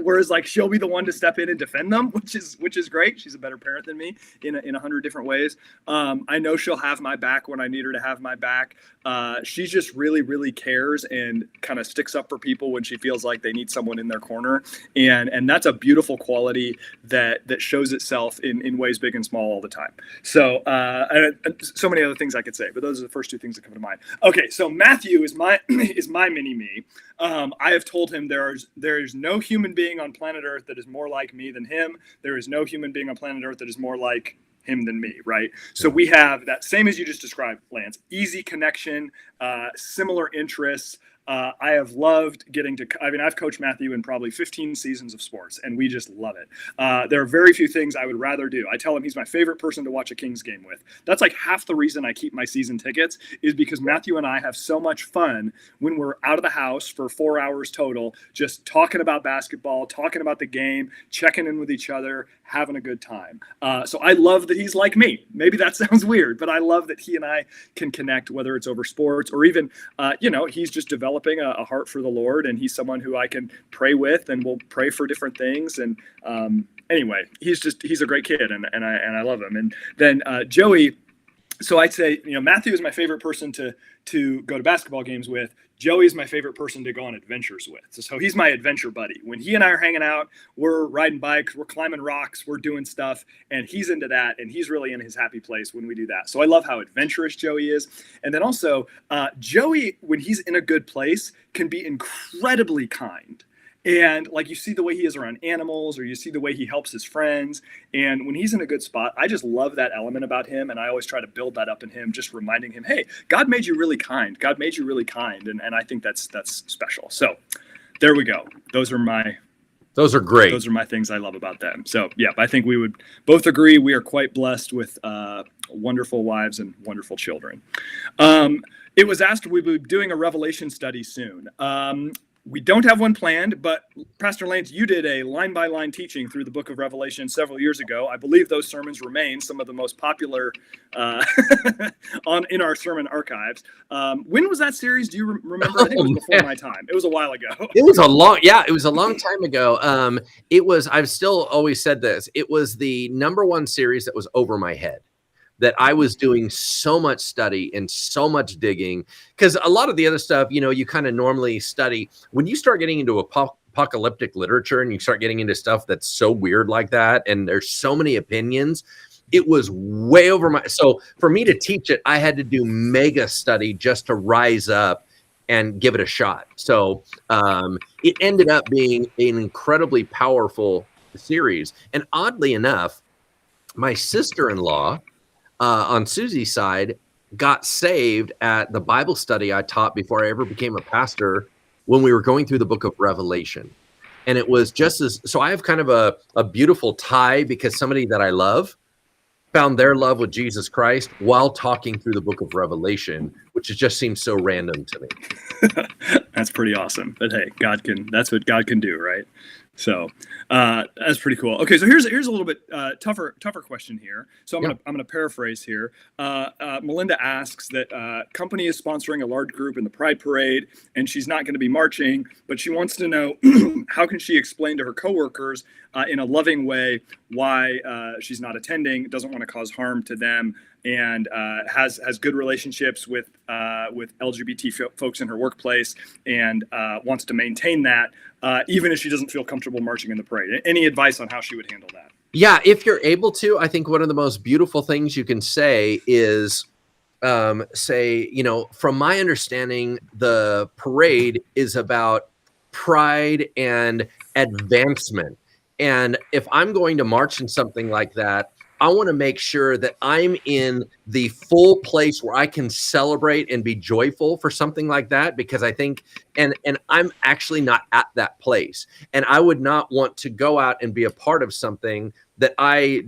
[SPEAKER 3] Whereas like she'll be the one to step in and defend them, which is great. She's a better parent than me in 100 different ways. I know she'll have my back when I need her to have my back. She just really, really cares and kind of sticks up for people when she feels like they need someone in their corner. And that's a beautiful quality that shows itself in ways big and small all the time. So and so many other things I could say, but those are the first two things that come to mind. Okay, so Matthew is my mini me. I have told him there is no human being on planet Earth that is more like me than him. There is no human being on planet Earth that is more like him than me, right? So we have that same as you just described, Lance. Easy connection, similar interests. I have loved I've coached Matthew in probably 15 seasons of sports, and we just love it. There are very few things I would rather do. I tell him he's my favorite person to watch a Kings game with. That's like half the reason I keep my season tickets is because Matthew and I have so much fun when we're out of the house for 4 hours total, just talking about basketball, talking about the game, checking in with each other, having a good time. So I love that he's like me. Maybe that sounds weird, but I love that he and I can connect, whether it's over sports or even, he's just developing a heart for the Lord, and he's someone who I can pray with, and we'll pray for different things. And anyway, he's a great kid, and I love him. And then Joey. So I'd say, Matthew is my favorite person to go to basketball games with. Joey is my favorite person to go on adventures with. So he's my adventure buddy. When he and I are hanging out, we're riding bikes, we're climbing rocks, we're doing stuff, and he's into that, and he's really in his happy place when we do that. So I love how adventurous Joey is. And then also, Joey, when he's in a good place, can be incredibly kind. And like you see the way he is around animals, or you see the way he helps his friends. And when he's in a good spot, I just love that element about him. And I always try to build that up in him, just reminding him, hey, God made you really kind. God made you really kind. And I think that's special. So there we go. Those are great. Those are my things I love about them. So yeah, I think we would both agree we are quite blessed with wonderful wives and wonderful children. It was asked we would be doing a Revelation study soon. We don't have one planned, but Pastor Lance, you did a line-by-line teaching through the book of Revelation several years ago. I believe those sermons remain some of the most popular in our sermon archives. When was that series? Do you remember? I think it was before my time. It was a while ago.
[SPEAKER 2] It was a long time ago. I've still always said this. It was the number one series that was over my head. That I was doing so much study and so much digging, because a lot of the other stuff, you kind of normally study. When you start getting into apocalyptic literature and you start getting into stuff that's so weird like that, and there's so many opinions, it was way over my. So for me to teach it, I had to do mega study just to rise up and give it a shot. So it ended up being an incredibly powerful series. And oddly enough, my sister-in-law, on Susie's side, got saved at the Bible study I taught before I ever became a pastor when we were going through the book of Revelation. And it was so I have kind of a beautiful tie, because somebody that I love found their love with Jesus Christ while talking through the book of Revelation, which which just seems so random to me.
[SPEAKER 3] That's pretty awesome. But hey, that's what God can do, right? So that's pretty cool. Okay, so here's a little bit tougher question here. So I'm gonna paraphrase here. Melinda asks that company is sponsoring a large group in the Pride Parade, and she's not going to be marching, but she wants to know how can she explain to her coworkers in a loving way why she's not attending, doesn't want to cause harm to them, and has good relationships with LGBT folks in her workplace, and wants to maintain that even if she doesn't feel comfortable marching in the parade. Any advice on how she would handle that?
[SPEAKER 2] Yeah, if you're able to, I think one of the most beautiful things you can say is say, you know, from my understanding, the parade is about pride and advancement. And if I'm going to march in something like that, I want to make sure that I'm in the full place where I can celebrate and be joyful for something like that, because I think, and I'm actually not at that place, and I would not want to go out and be a part of something that I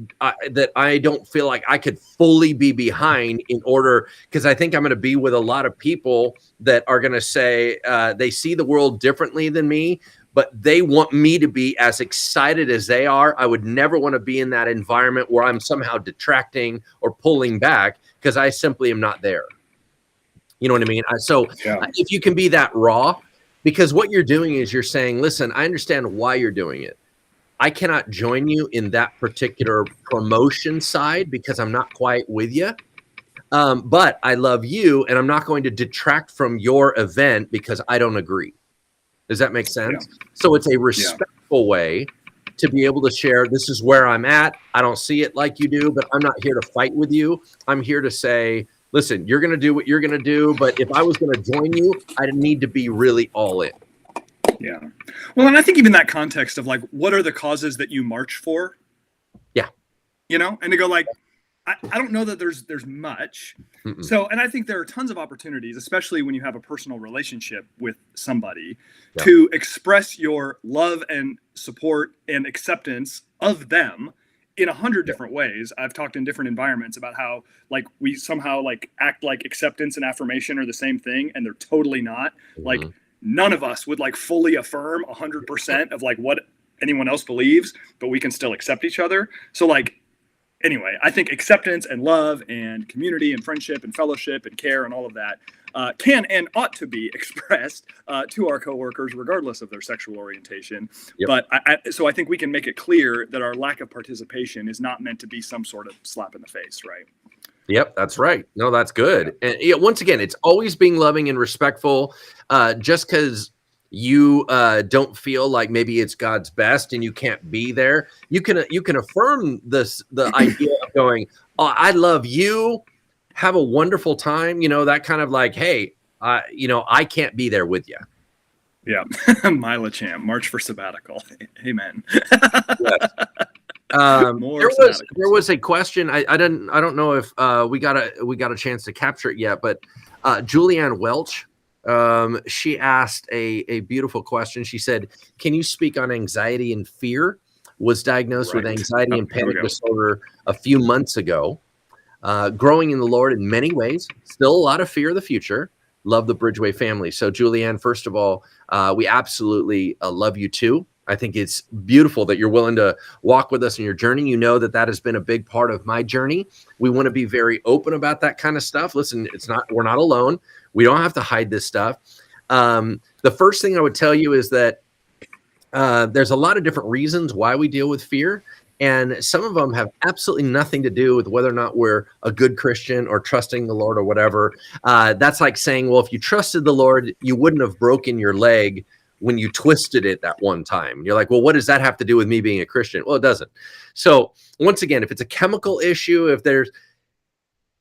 [SPEAKER 2] don't feel like I could fully be behind, in order, because I think I'm going to be with a lot of people that are going to say they see the world differently than me, but they want me to be as excited as they are. I would never want to be in that environment where I'm somehow detracting or pulling back, because I simply am not there. You know what I mean? So if you can be that raw, because what you're doing is you're saying, listen, I understand why you're doing it. I cannot join you in that particular promotion side because I'm not quite with you. But I love you, and I'm not going to detract from your event because I don't agree. Does that make sense? Yeah. So it's a respectful way to be able to share, this is where I'm at. I don't see it like you do, but I'm not here to fight with you. I'm here to say, listen, you're going to do what you're going to do, but if I was going to join you, I need to be really all in.
[SPEAKER 3] Yeah. Well, and I think even that context of like, what are the causes that you march for?
[SPEAKER 2] Yeah.
[SPEAKER 3] You know, and to go like, I don't know that there's much. Mm-mm. So, and I think there are tons of opportunities, especially when you have a personal relationship with somebody, to express your love and support and acceptance of them in 100 different ways. I've talked in different environments about how like we somehow like act like acceptance and affirmation are the same thing, and they're totally not. Mm-hmm. Like none of us would like fully affirm 100% of like what anyone else believes, but we can still accept each other. So like, anyway, I think acceptance and love and community and friendship and fellowship and care and all of that can and ought to be expressed to our coworkers, regardless of their sexual orientation. Yep. But so I think we can make it clear that our lack of participation is not meant to be some sort of slap in the face, right?
[SPEAKER 2] Yep, that's right. No, that's good. And once again, it's always being loving and respectful. Just because you don't feel like maybe it's God's best and you can't be there, you can affirm the idea of going, oh, I love you, have a wonderful time, you know, that kind of like, hey, you know, I can't be there with you.
[SPEAKER 3] Yeah. Mila Champ, March for Sabbatical. Amen.
[SPEAKER 2] Yes. There was a question. I don't know if we got a chance to capture it yet, but Julianne Welch, she asked a beautiful question. She said, can you speak on anxiety and fear? Was diagnosed with anxiety and panic disorder a few months ago. Growing in the Lord in many ways, still a lot of fear of the future. Love the Bridgeway family. So Julianne, first of all, we absolutely love you too. I think it's beautiful that you're willing to walk with us in your journey. You know that has been a big part of my journey. We want to be very open about that kind of stuff. Listen, we're not alone. We don't have to hide this stuff. The first thing I would tell you is that there's a lot of different reasons why we deal with fear. And some of them have absolutely nothing to do with whether or not we're a good Christian or trusting the Lord or whatever. That's like saying, well, if you trusted the Lord, you wouldn't have broken your leg when you twisted it that one time. You're like, well, what does that have to do with me being a Christian? Well, it doesn't. So once again, if it's a chemical issue,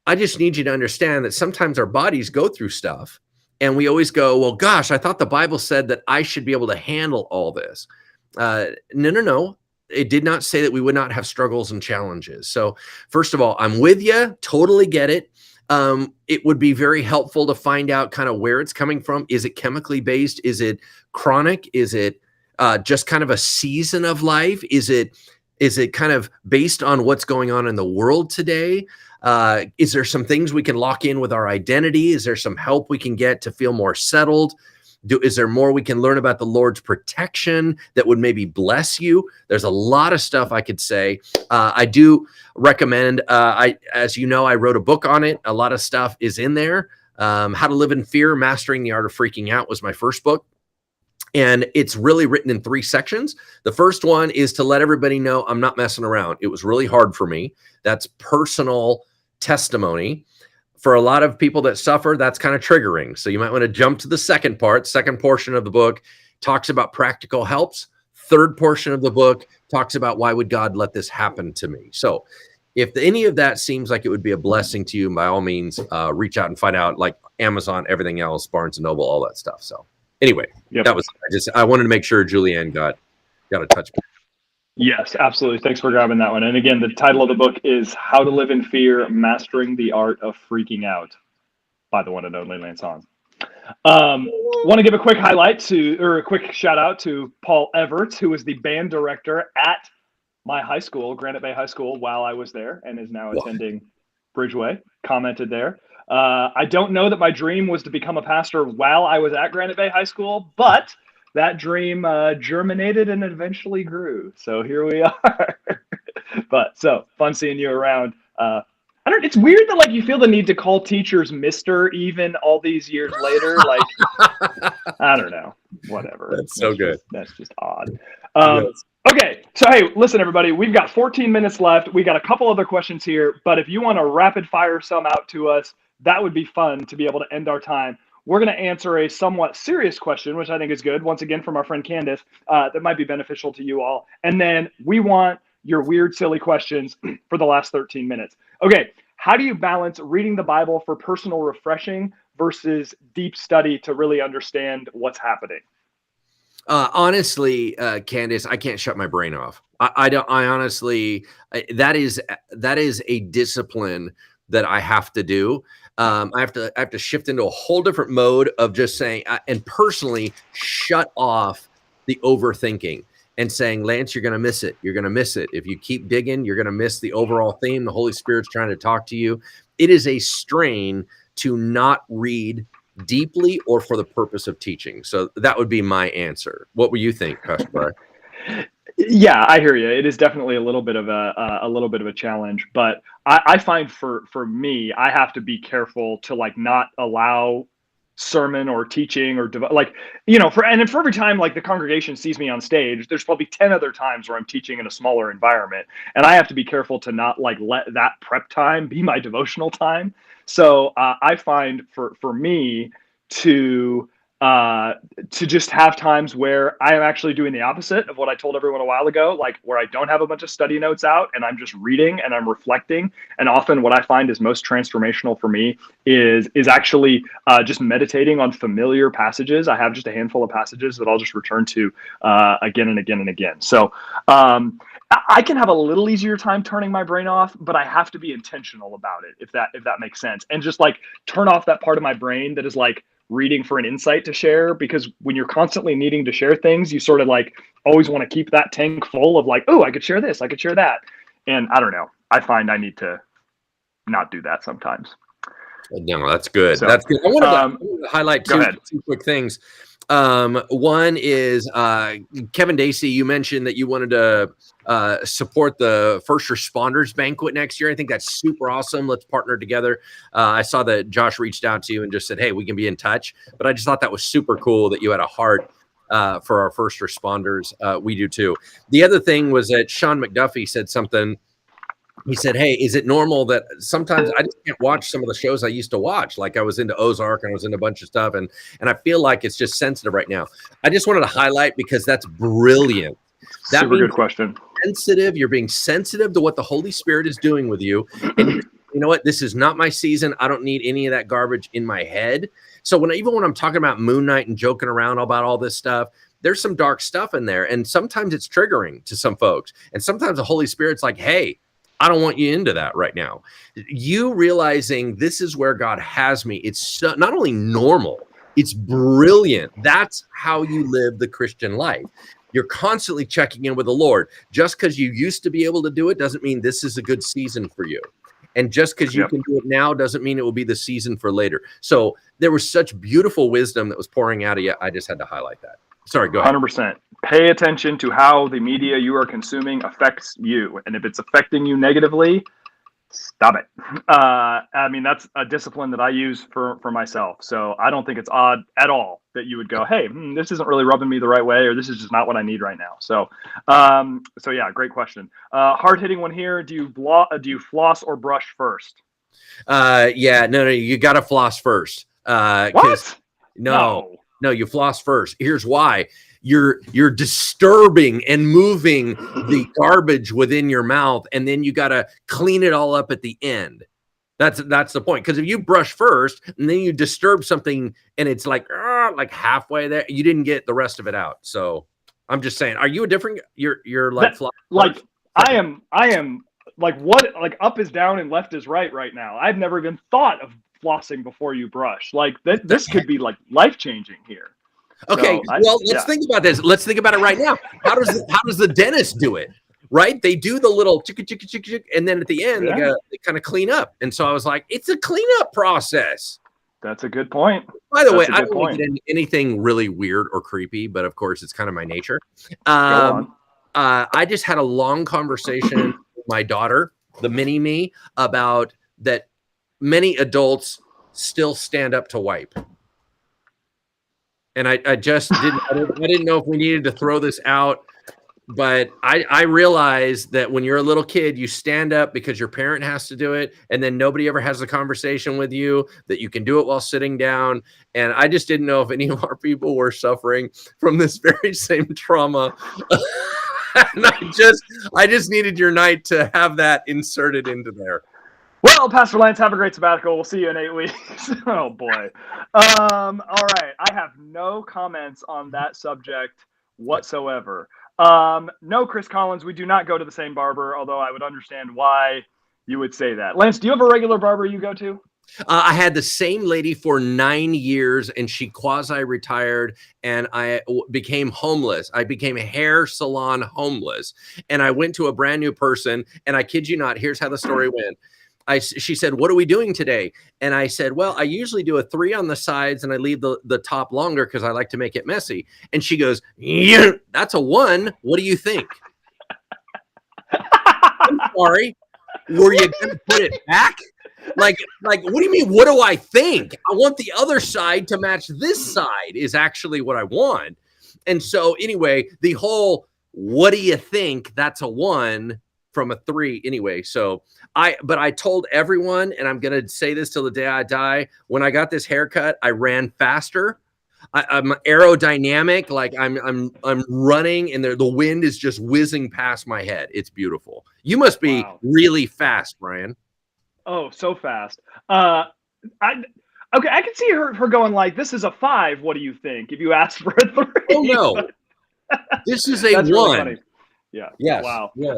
[SPEAKER 2] I just need you to understand that sometimes our bodies go through stuff and we always go, well, gosh, I thought the Bible said that I should be able to handle all this. No. It did not say that we would not have struggles and challenges. So first of all, I'm with you. Totally get it. It would be very helpful to find out kind of where it's coming from. Is it chemically based? Is it chronic? Is it just kind of a season of life? Is it Is it kind of based on what's going on in the world today? Is there some things we can lock in with our identity? Is there some help we can get to feel more settled? Is there more we can learn about the Lord's protection that would maybe bless you? There's a lot of stuff I could say. I do recommend, as you know, I wrote a book on it. A lot of stuff is in there. How to Live in Fear, Mastering the Art of Freaking Out was my first book. And it's really written in 3 sections. The first one is to let everybody know I'm not messing around. It was really hard for me. That's personal testimony. For a lot of people that suffer, that's kind of triggering. So you might want to jump to the second part. Second portion of the book talks about practical helps. Third portion of the book talks about why would God let this happen to me. So if any of that seems like it would be a blessing to you, by all means, reach out and find out, like Amazon, everything else, Barnes & Noble, all that stuff. So anyway, that was, I wanted to make sure Julianne got a touch.
[SPEAKER 1] Yes, absolutely. Thanks for grabbing that one. And again, the title of the book is How to Live in Fear, Mastering the Art of Freaking Out by the one and only Lance Hahn. Want to give a quick a quick shout out to Paul Everts, who was the band director at my high school, Granite Bay High School, while I was there and is now attending Bridgeway. Commented there. I don't know that my dream was to become a pastor while I was at Granite Bay High School, but that dream germinated and eventually grew. So here we are. But so fun seeing you around. It's weird that you feel the need to call teachers Mr. even all these years later. I don't know. Whatever.
[SPEAKER 2] That's so good.
[SPEAKER 1] That's just odd. Okay, so hey, listen, everybody, we've got 14 minutes left. We got a couple other questions here, but if you want to rapid fire some out to us, that would be fun to be able to end our time. We're going to answer a somewhat serious question, which I think is good, once again, from our friend Candace, that might be beneficial to you all. And then we want your weird, silly questions for the last 13 minutes. Okay, how do you balance reading the Bible for personal refreshing versus deep study to really understand what's happening?
[SPEAKER 2] Honestly, Candace, I can't shut my brain off. I honestly, that is a discipline that I have to do. I have to shift into a whole different mode of just saying, and personally shut off the overthinking and saying, Lance, you're going to miss it. You're going to miss it. If you keep digging, you're going to miss the overall theme. The Holy Spirit's trying to talk to you. It is a strain to not read deeply or for the purpose of teaching. So that would be my answer. What would you think, Pastor Brian?
[SPEAKER 1] Yeah, I hear you. It is definitely a little bit of a challenge, but I find for me, I have to be careful to not allow sermon or teaching or for every time the congregation sees me on stage, there's probably 10 other times where I'm teaching in a smaller environment, and I have to be careful to not let that prep time be my devotional time. So I find for me to just have times where I am actually doing the opposite of what I told everyone a while ago, where I don't have a bunch of study notes out and I'm just reading and I'm reflecting. And often what I find is most transformational for me is actually just meditating on familiar passages. I have just a handful of passages that I'll just return to again and again and again. So I can have a little easier time turning my brain off, but I have to be intentional about it, if that makes sense. And just turn off that part of my brain that is reading for an insight to share, because when you're constantly needing to share things, you sort of always want to keep that tank full of oh, I could share this, I could share that. And I don't know, I find I need to not do that sometimes.
[SPEAKER 2] No, that's good.
[SPEAKER 1] So,
[SPEAKER 2] that's good. I wanted to highlight two quick things. One is Kevin Dacey, you mentioned that you wanted to support the first responders banquet next year. I think that's super awesome. Let's partner together. I saw that Josh reached out to you and just said, hey, we can be in touch. But I just thought that was super cool that you had a heart for our first responders. We do too. The other thing was that Sean McDuffie said something. He said, hey, is it normal that sometimes I just can't watch some of the shows I used to watch? I was into Ozark and I was into a bunch of stuff. And I feel like it's just sensitive right now. I just wanted to highlight, because that's brilliant.
[SPEAKER 1] Super good question.
[SPEAKER 2] Sensitive. You're being sensitive to what the Holy Spirit is doing with you. And you know what? This is not my season. I don't need any of that garbage in my head. So even when I'm talking about Moon Knight and joking around about all this stuff, there's some dark stuff in there. And sometimes it's triggering to some folks. And sometimes the Holy Spirit's like, hey, I don't want you into that right now. You realizing this is where God has me. It's not only normal, it's brilliant. That's how you live the Christian life. You're constantly checking in with the Lord. Just because you used to be able to do it doesn't mean this is a good season for you. And just because you can do it now doesn't mean it will be the season for later. So there was such beautiful wisdom that was pouring out of you. I just had to highlight that. Sorry, go ahead.
[SPEAKER 1] 100%. Pay attention to how the media you are consuming affects you. And if it's affecting you negatively, stop it. I mean, that's a discipline that I use for myself. So I don't think it's odd at all that you would go, hey, this isn't really rubbing me the right way, or this is just not what I need right now. So, yeah, great question. Hard hitting one here. Do you floss or brush first?
[SPEAKER 2] Yeah, no, you got to floss first.
[SPEAKER 1] What?
[SPEAKER 2] No, you floss first. Here's why. You're disturbing and moving the garbage within your mouth, and then you got to clean it all up at the end. That's the point. Because if you brush first and then you disturb something and it's like halfway there, you didn't get the rest of it out. So I'm just saying, are you a different? You're like
[SPEAKER 1] I am like what, like up is down and left is right now. I've never even thought of flossing before you brush. Like this could be like life changing here.
[SPEAKER 2] Okay, so, let's think about this. Let's think about it right now. How does the dentist do it? Right? They do the little chick, and then at the end they kind of clean up. And so I was like, it's a cleanup process.
[SPEAKER 1] That's a good point.
[SPEAKER 2] By the way, I don't want to get anything really weird or creepy, but of course it's kind of my nature. I just had a long conversation with my daughter, the mini me, about that many adults still stand up to wipe. And I just didn't know if we needed to throw this out, but I realized that when you're a little kid, you stand up because your parent has to do it, and then nobody ever has a conversation with you that you can do it while sitting down. And I just didn't know if any of our people were suffering from this very same trauma. And I just needed your night to have that inserted into there.
[SPEAKER 1] Well, Pastor Lance, have a great sabbatical. We'll see you in 8 weeks. Oh, boy. All right. I have no comments on that subject whatsoever. No, Chris Collins, we do not go to the same barber, although I would understand why you would say that. Lance, do you have a regular barber you go to?
[SPEAKER 2] I had the same lady for 9 years, and she quasi-retired, and I became homeless. I became hair salon homeless, and I went to a brand new person, and I kid you not, here's how the story went. She said, what are we doing today? And I said, well, I usually do a 3 on the sides and I leave the top longer because I like to make it messy. And she goes, yeah, that's a 1. What do you think? I'm sorry. Were you going to put it back? Like, what do you mean? What do I think? I want the other side to match this side is actually what I want. And so anyway, the whole, what do you think? That's a 1 from a 3 anyway. So but I told everyone, and I'm going to say this till the day I die, when I got this haircut, I ran faster. I'm aerodynamic. Like I'm running and the wind is just whizzing past my head. It's beautiful. You must be really fast, Brian.
[SPEAKER 1] Oh, so fast. I can see her going like, this is a 5. What do you think? If you ask for a 3.
[SPEAKER 2] Oh no. This is a 1. Really,
[SPEAKER 1] yeah.
[SPEAKER 2] Yes.
[SPEAKER 1] Wow.
[SPEAKER 2] Yeah.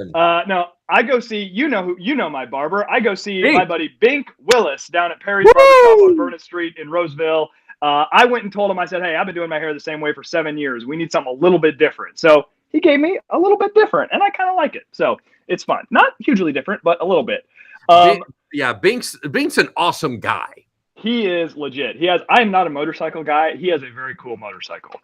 [SPEAKER 1] No, I go see, my barber. I go see my buddy Bink Willis down at Perry's Barbershop on Burnett Street in Roseville. I went and told him, I said, hey, I've been doing my hair the same way for 7 years. We need something a little bit different. So he gave me a little bit different, and I kind of like it. So it's fun. Not hugely different, but a little bit.
[SPEAKER 2] Bink's an awesome guy.
[SPEAKER 1] He is legit. I'm not a motorcycle guy. He has a very cool motorcycle.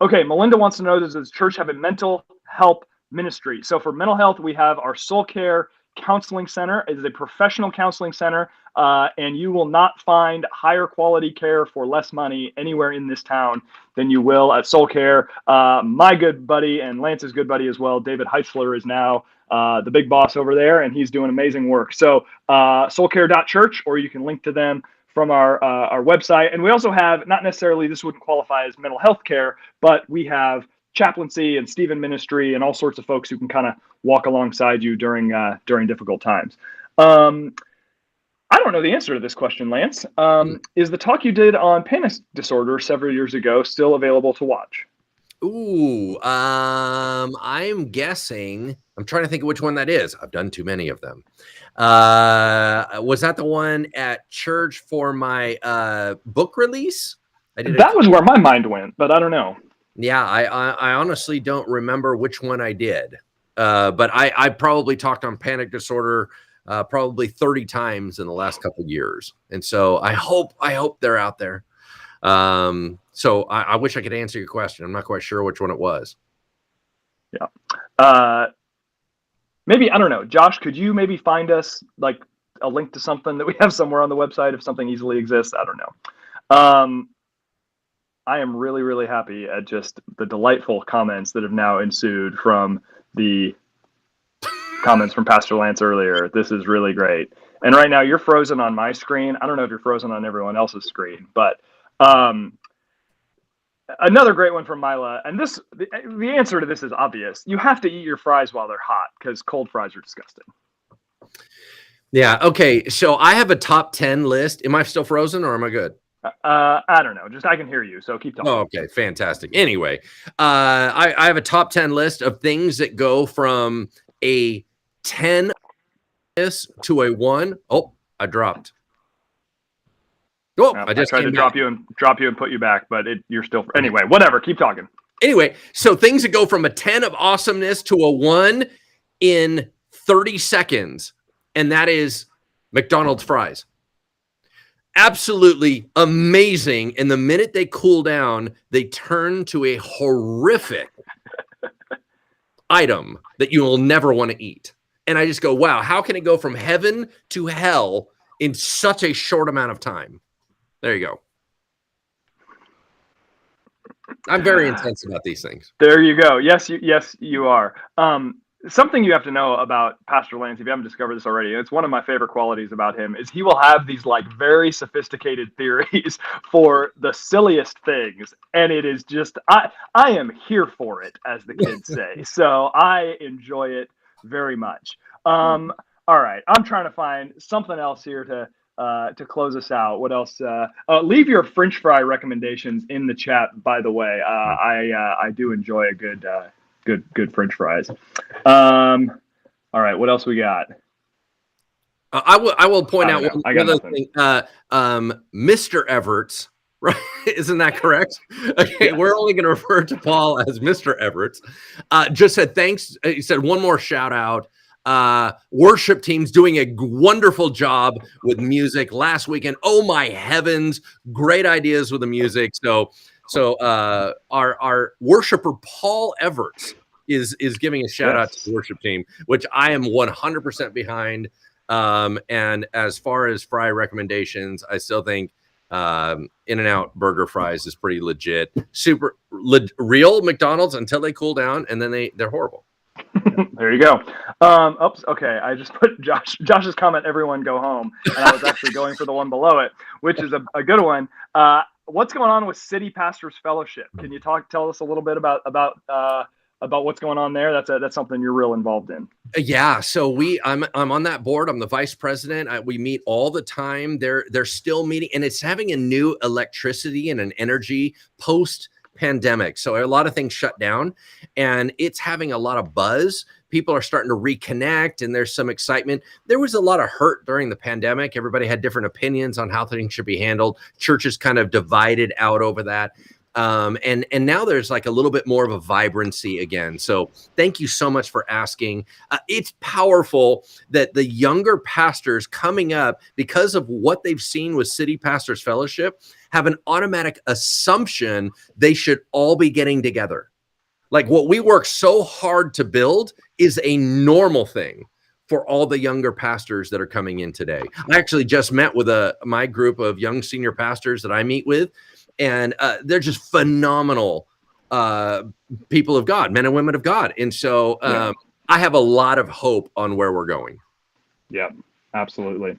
[SPEAKER 1] Okay, Melinda wants to know, does the church have a mental health ministry? So for mental health, we have our Soul Care Counseling Center. It is a professional counseling center, and you will not find higher quality care for less money anywhere in this town than you will at Soul Care. My good buddy and Lance's good buddy as well, David Heitzler, is now the big boss over there, and he's doing amazing work. So soulcare.church, or you can link to them from our website. And we also have, not necessarily, this wouldn't qualify as mental health care, but we have chaplaincy and Stephen ministry and all sorts of folks who can kind of walk alongside you during difficult times. I don't know the answer to this question, Lance. Is the talk you did on panic disorder several years ago still available to watch?
[SPEAKER 2] Ooh, I'm guessing. I'm trying to think of which one that is. I've done too many of them. Was that the one at church for my book release?
[SPEAKER 1] That was where my mind went, but I don't know.
[SPEAKER 2] Yeah, I honestly don't remember which one I did. But I probably talked on panic disorder probably 30 times in the last couple of years. And so I hope they're out there. So I wish I could answer your question. I'm not quite sure which one it was.
[SPEAKER 1] Yeah. Maybe, I don't know, Josh, could you maybe find us like a link to something that we have somewhere on the website if something easily exists? I don't know. I am really, really happy at just the delightful comments that have now ensued from the comments from Pastor Lance earlier. This is really great. And right now you're frozen on my screen. I don't know if you're frozen on everyone else's screen, but another great one from Mila. And the answer to this is obvious. You have to eat your fries while they're hot because cold fries are disgusting.
[SPEAKER 2] Yeah. Okay. So I have a top 10 list. Am I still frozen or am I good?
[SPEAKER 1] I don't know. Just I can hear you, so keep talking.
[SPEAKER 2] Oh, okay, fantastic. Anyway, I have a top 10 list of things that go from a 10 to a 1. Oh, I dropped. Oh,
[SPEAKER 1] Well,
[SPEAKER 2] I just
[SPEAKER 1] tried to drop you and put you back, but you're still anyway. Whatever, keep talking.
[SPEAKER 2] Anyway, so things that go from a 10 of awesomeness to a 1 in 30 seconds, and that is McDonald's fries. Absolutely amazing. And the minute they cool down, they turn to a horrific item that you will never want to eat. And I just go, wow, how can it go from heaven to hell in such a short amount of time? There you go. I'm very intense about these things.
[SPEAKER 1] There you go. Yes, you are. Something you have to know about Pastor Lance, if you haven't discovered this already, it's one of my favorite qualities about him, is he will have these like very sophisticated theories for the silliest things. And it is just, I am here for it, as the kids say. So I enjoy it very much. All right. I'm trying to find something else here to close us out. What else? Leave your French fry recommendations in the chat, by the way. I do enjoy a good French fries. All right, what else we got?
[SPEAKER 2] I will point out
[SPEAKER 1] one other thing.
[SPEAKER 2] Mr. Everts, right? Isn't that correct? Okay, yes. We're only going to refer to Paul as Mr. Everts. Just said thanks. He said one more shout out. Worship team's doing a wonderful job with music last weekend. Oh my heavens, great ideas with the music. So our worshiper Paul Everts is giving a shout out to the worship team, which I am 100% behind. And as far as fry recommendations, I still think In-N-Out burger fries is pretty legit. Real McDonald's until they cool down, and then they're horrible.
[SPEAKER 1] There you go. Oops. Okay. I just put Josh's comment, everyone go home. And I was actually going for the one below it, which is a good one. What's going on with City Pastors Fellowship? Can you tell us a little bit about what's going on there? That's something you're real involved in.
[SPEAKER 2] Yeah. So I'm on that board. I'm the vice president. We meet all the time. They're still meeting, and it's having a new electricity and an energy post pandemic. So a lot of things shut down, and it's having a lot of buzz. People are starting to reconnect, and there's some excitement. There was a lot of hurt during the pandemic. Everybody had different opinions on how things should be handled. Churches kind of divided out over that. And now there's like a little bit more of a vibrancy again. So thank you so much for asking. It's powerful that the younger pastors coming up, because of what they've seen with City Pastors Fellowship, have an automatic assumption they should all be getting together. Like what we work so hard to build is a normal thing for all the younger pastors that are coming in today. I actually just met with my group of young senior pastors that I meet with, and they're just phenomenal people of God, men and women of God. And so I have a lot of hope on where we're going.
[SPEAKER 1] Yeah, absolutely.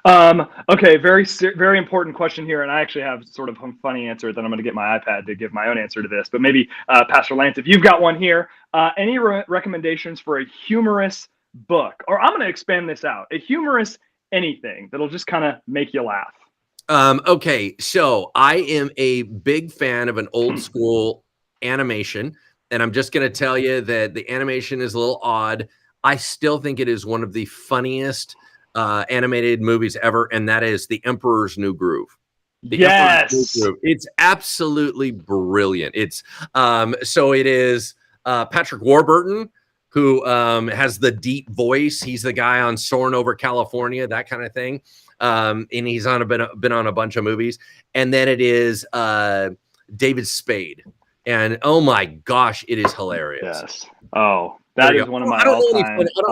[SPEAKER 1] Okay, very important question here. And I actually have sort of a funny answer that I'm going to get my iPad to give my own answer to this. But maybe, Pastor Lance, if you've got one here, any recommendations for a humorous book? Or I'm going to expand this out. A humorous anything that'll just kind of make you laugh.
[SPEAKER 2] Okay, so I am a big fan of an old school animation, and I'm just going to tell you that the animation is a little odd. I still think it is one of the funniest animated movies ever, and that is The Emperor's New Groove. The Emperor's New
[SPEAKER 1] Yes.
[SPEAKER 2] Groove. It's absolutely brilliant. It's so it is Patrick Warburton, who has the deep voice. He's the guy on Soarin' Over California, that kind of thing. And he's been on a bunch of movies. And then it is David Spade. And oh my gosh, it is hilarious.
[SPEAKER 1] Yes. Oh, that is one of my
[SPEAKER 2] I don't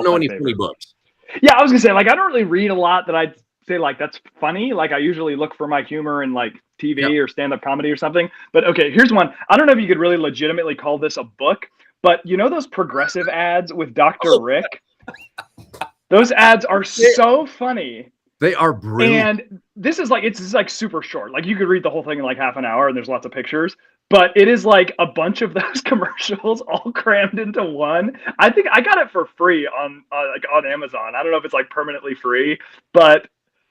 [SPEAKER 2] know any
[SPEAKER 1] favorite
[SPEAKER 2] funny books.
[SPEAKER 1] Yeah, I was gonna say, like, I don't really read a lot that I'd say like that's funny. Like, I usually look for my humor in like TV or stand-up comedy or something. But okay, here's one. I don't know if you could really legitimately call this a book, but you know those progressive ads with Dr. Rick? Those ads are so funny.
[SPEAKER 2] They are brilliant.
[SPEAKER 1] And this is like super short. Like, you could read the whole thing in like half an hour, and there's lots of pictures. But it is like a bunch of those commercials all crammed into one. I think I got it for free on Amazon. I don't know if it's like permanently free, but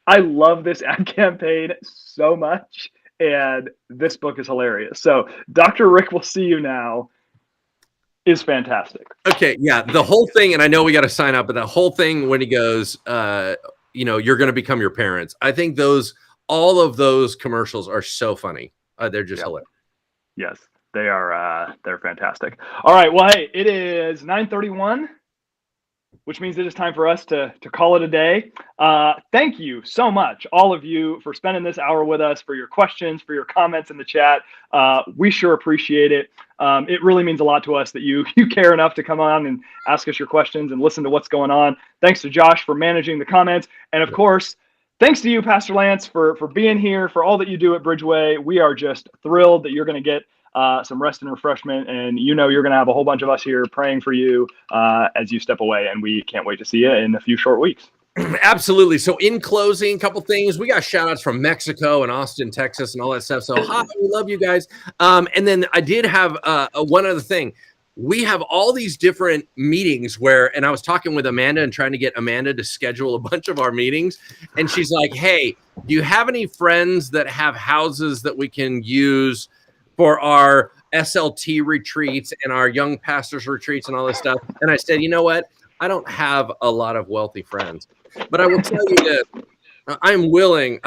[SPEAKER 1] I love this ad campaign so much. And this book is hilarious. So Dr. Rick Will See You Now is fantastic.
[SPEAKER 2] Okay, yeah, the whole thing, and I know we got to sign up, but the whole thing when he goes, you're going to become your parents. I think all of those commercials are so funny. They're just hilarious.
[SPEAKER 1] Yes, they are. They're fantastic. All right. Well, hey, it is 9:31, which means it is time for us to call it a day. Thank you so much, all of you, for spending this hour with us, for your questions, for your comments in the chat. We sure appreciate it. It really means a lot to us that you care enough to come on and ask us your questions and listen to what's going on. Thanks to Josh for managing the comments. And of course, thanks to you, Pastor Lance, for being here, for all that you do at Bridgeway. We are just thrilled that you're going to get some rest and refreshment. And you're going to have a whole bunch of us here praying for you as you step away. And we can't wait to see you in a few short weeks.
[SPEAKER 2] Absolutely. So in closing, a couple things. We got shout outs from Mexico and Austin, Texas, and all that stuff. So hi, we love you guys. And then I did have one other thing. We have all these different meetings and I was talking with Amanda and trying to get Amanda to schedule a bunch of our meetings. And she's like, hey, do you have any friends that have houses that we can use for our SLT retreats and our young pastors retreats and all this stuff? And I said, you know what? I don't have a lot of wealthy friends, but I will tell you this. I'm willing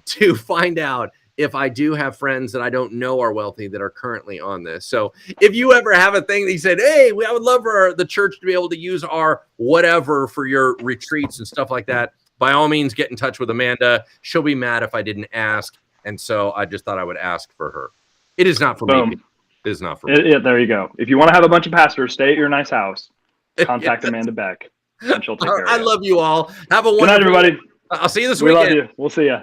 [SPEAKER 2] to find out if I do have friends that I don't know are wealthy that are currently on this. So if you ever have a thing that you said, hey, I would love for the church to be able to use our whatever for your retreats and stuff like that, by all means, get in touch with Amanda. She'll be mad if I didn't ask. And so I just thought I would ask for her. It is not for me. It is not for me.
[SPEAKER 1] Yeah, there you go. If you want to have a bunch of pastors stay at your nice house, contact Amanda Beck, and she'll take care of you.
[SPEAKER 2] I love you all. Have a wonderful
[SPEAKER 1] night, everybody.
[SPEAKER 2] I'll see you this
[SPEAKER 1] weekend.
[SPEAKER 2] weekend.
[SPEAKER 1] We love you. We'll see you.